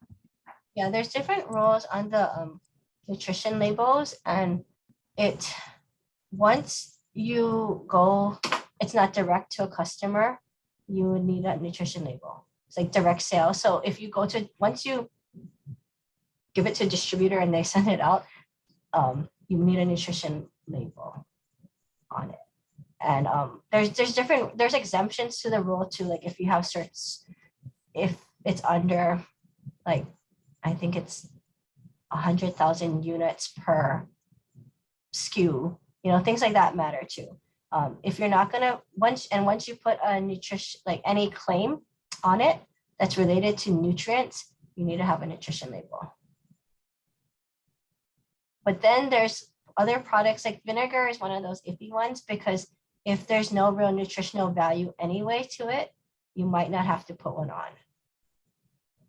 S1: Yeah, there's different rules on the nutrition labels, and once you go, it's not direct to a customer, you would need a nutrition label. It's like direct sale. So if you go to, once you give it to a distributor and they send it out, you need a nutrition label on it. And there's exemptions to the rule too. Like if you have certs, if it's under, like, I think it's 100,000 units per SKU, things like that matter too. If you're not gonna, once you put a nutrition, like any claim on it that's related to nutrients, you need to have a nutrition label. But then there's other products, like vinegar is one of those iffy ones, because if there's no real nutritional value anyway to it, you might not have to put one on.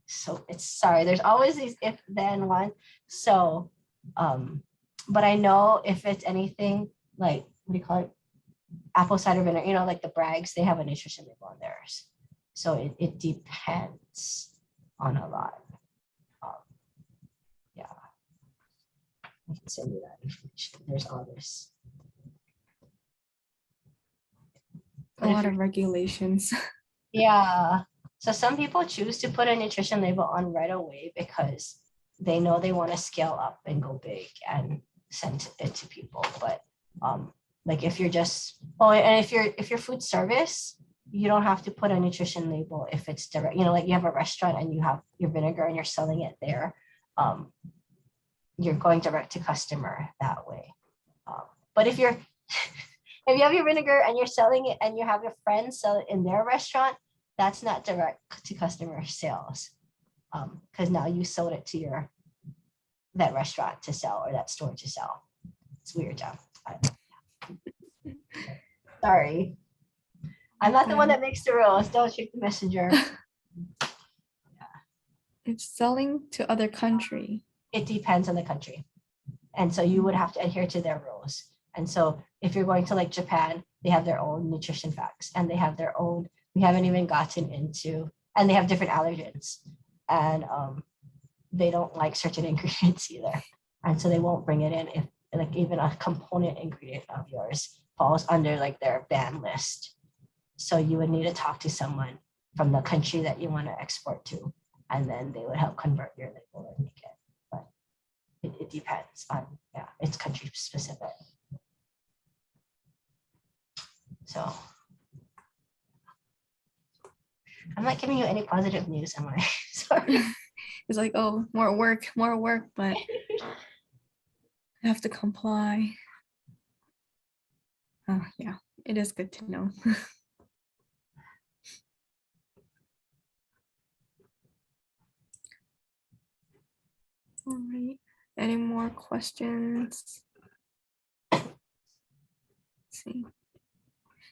S1: So there's always these if then one. So, but I know if it's anything like, what do you call it? Apple cider vinegar, like the Bragg's, they have a nutrition label on theirs. So it depends on a lot. Yeah. I can send you that information. There's all this.
S3: A lot of regulations.
S1: Yeah. So some people choose to put a nutrition label on right away because they know they want to scale up and go big and send it to people. But like if you're just, and if you're food service, you don't have to put a nutrition label if it's direct, like you have a restaurant and you have your vinegar and you're selling it there. You're going direct to customer that way. But if you have your vinegar and you're selling it and you have your friends sell it in their restaurant, that's not direct to customer sales, because now you sold it to that restaurant to sell or that store to sell. It's weird, John. Sorry. I'm not the one that makes the rules. Don't shoot the messenger.
S3: It's selling to other country.
S1: It depends on the country. And so you would have to adhere to their rules. And so if you're going to like Japan, they have their own nutrition facts and they have their own, we haven't even gotten into, and they have different allergens, and they don't like certain ingredients either. And so they won't bring it in if like even a component ingredient of yours falls under like their ban list. So you would need to talk to someone from the country that you want to export to, and then they would help convert your label and make it. But it depends on, it's country specific. So I'm not giving you any positive news, am I? Sorry.
S3: It's like, oh, more work, but I have to comply. Oh, yeah, it is good to know. All right, any more questions? Let's see.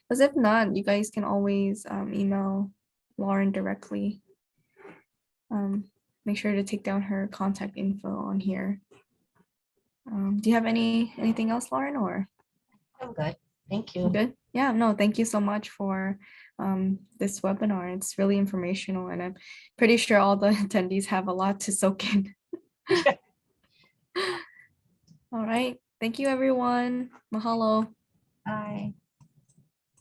S3: Because if not, you guys can always email Lauren directly. Make sure to take down her contact info on here. Do you have anything else, Lauren, or?
S1: I'm good. Thank you.
S3: Good. Yeah, no, thank you so much for this webinar. It's really informational, and I'm pretty sure all the attendees have a lot to soak in.
S1: Yeah.
S3: All right. Thank you, everyone. Mahalo.
S1: Bye.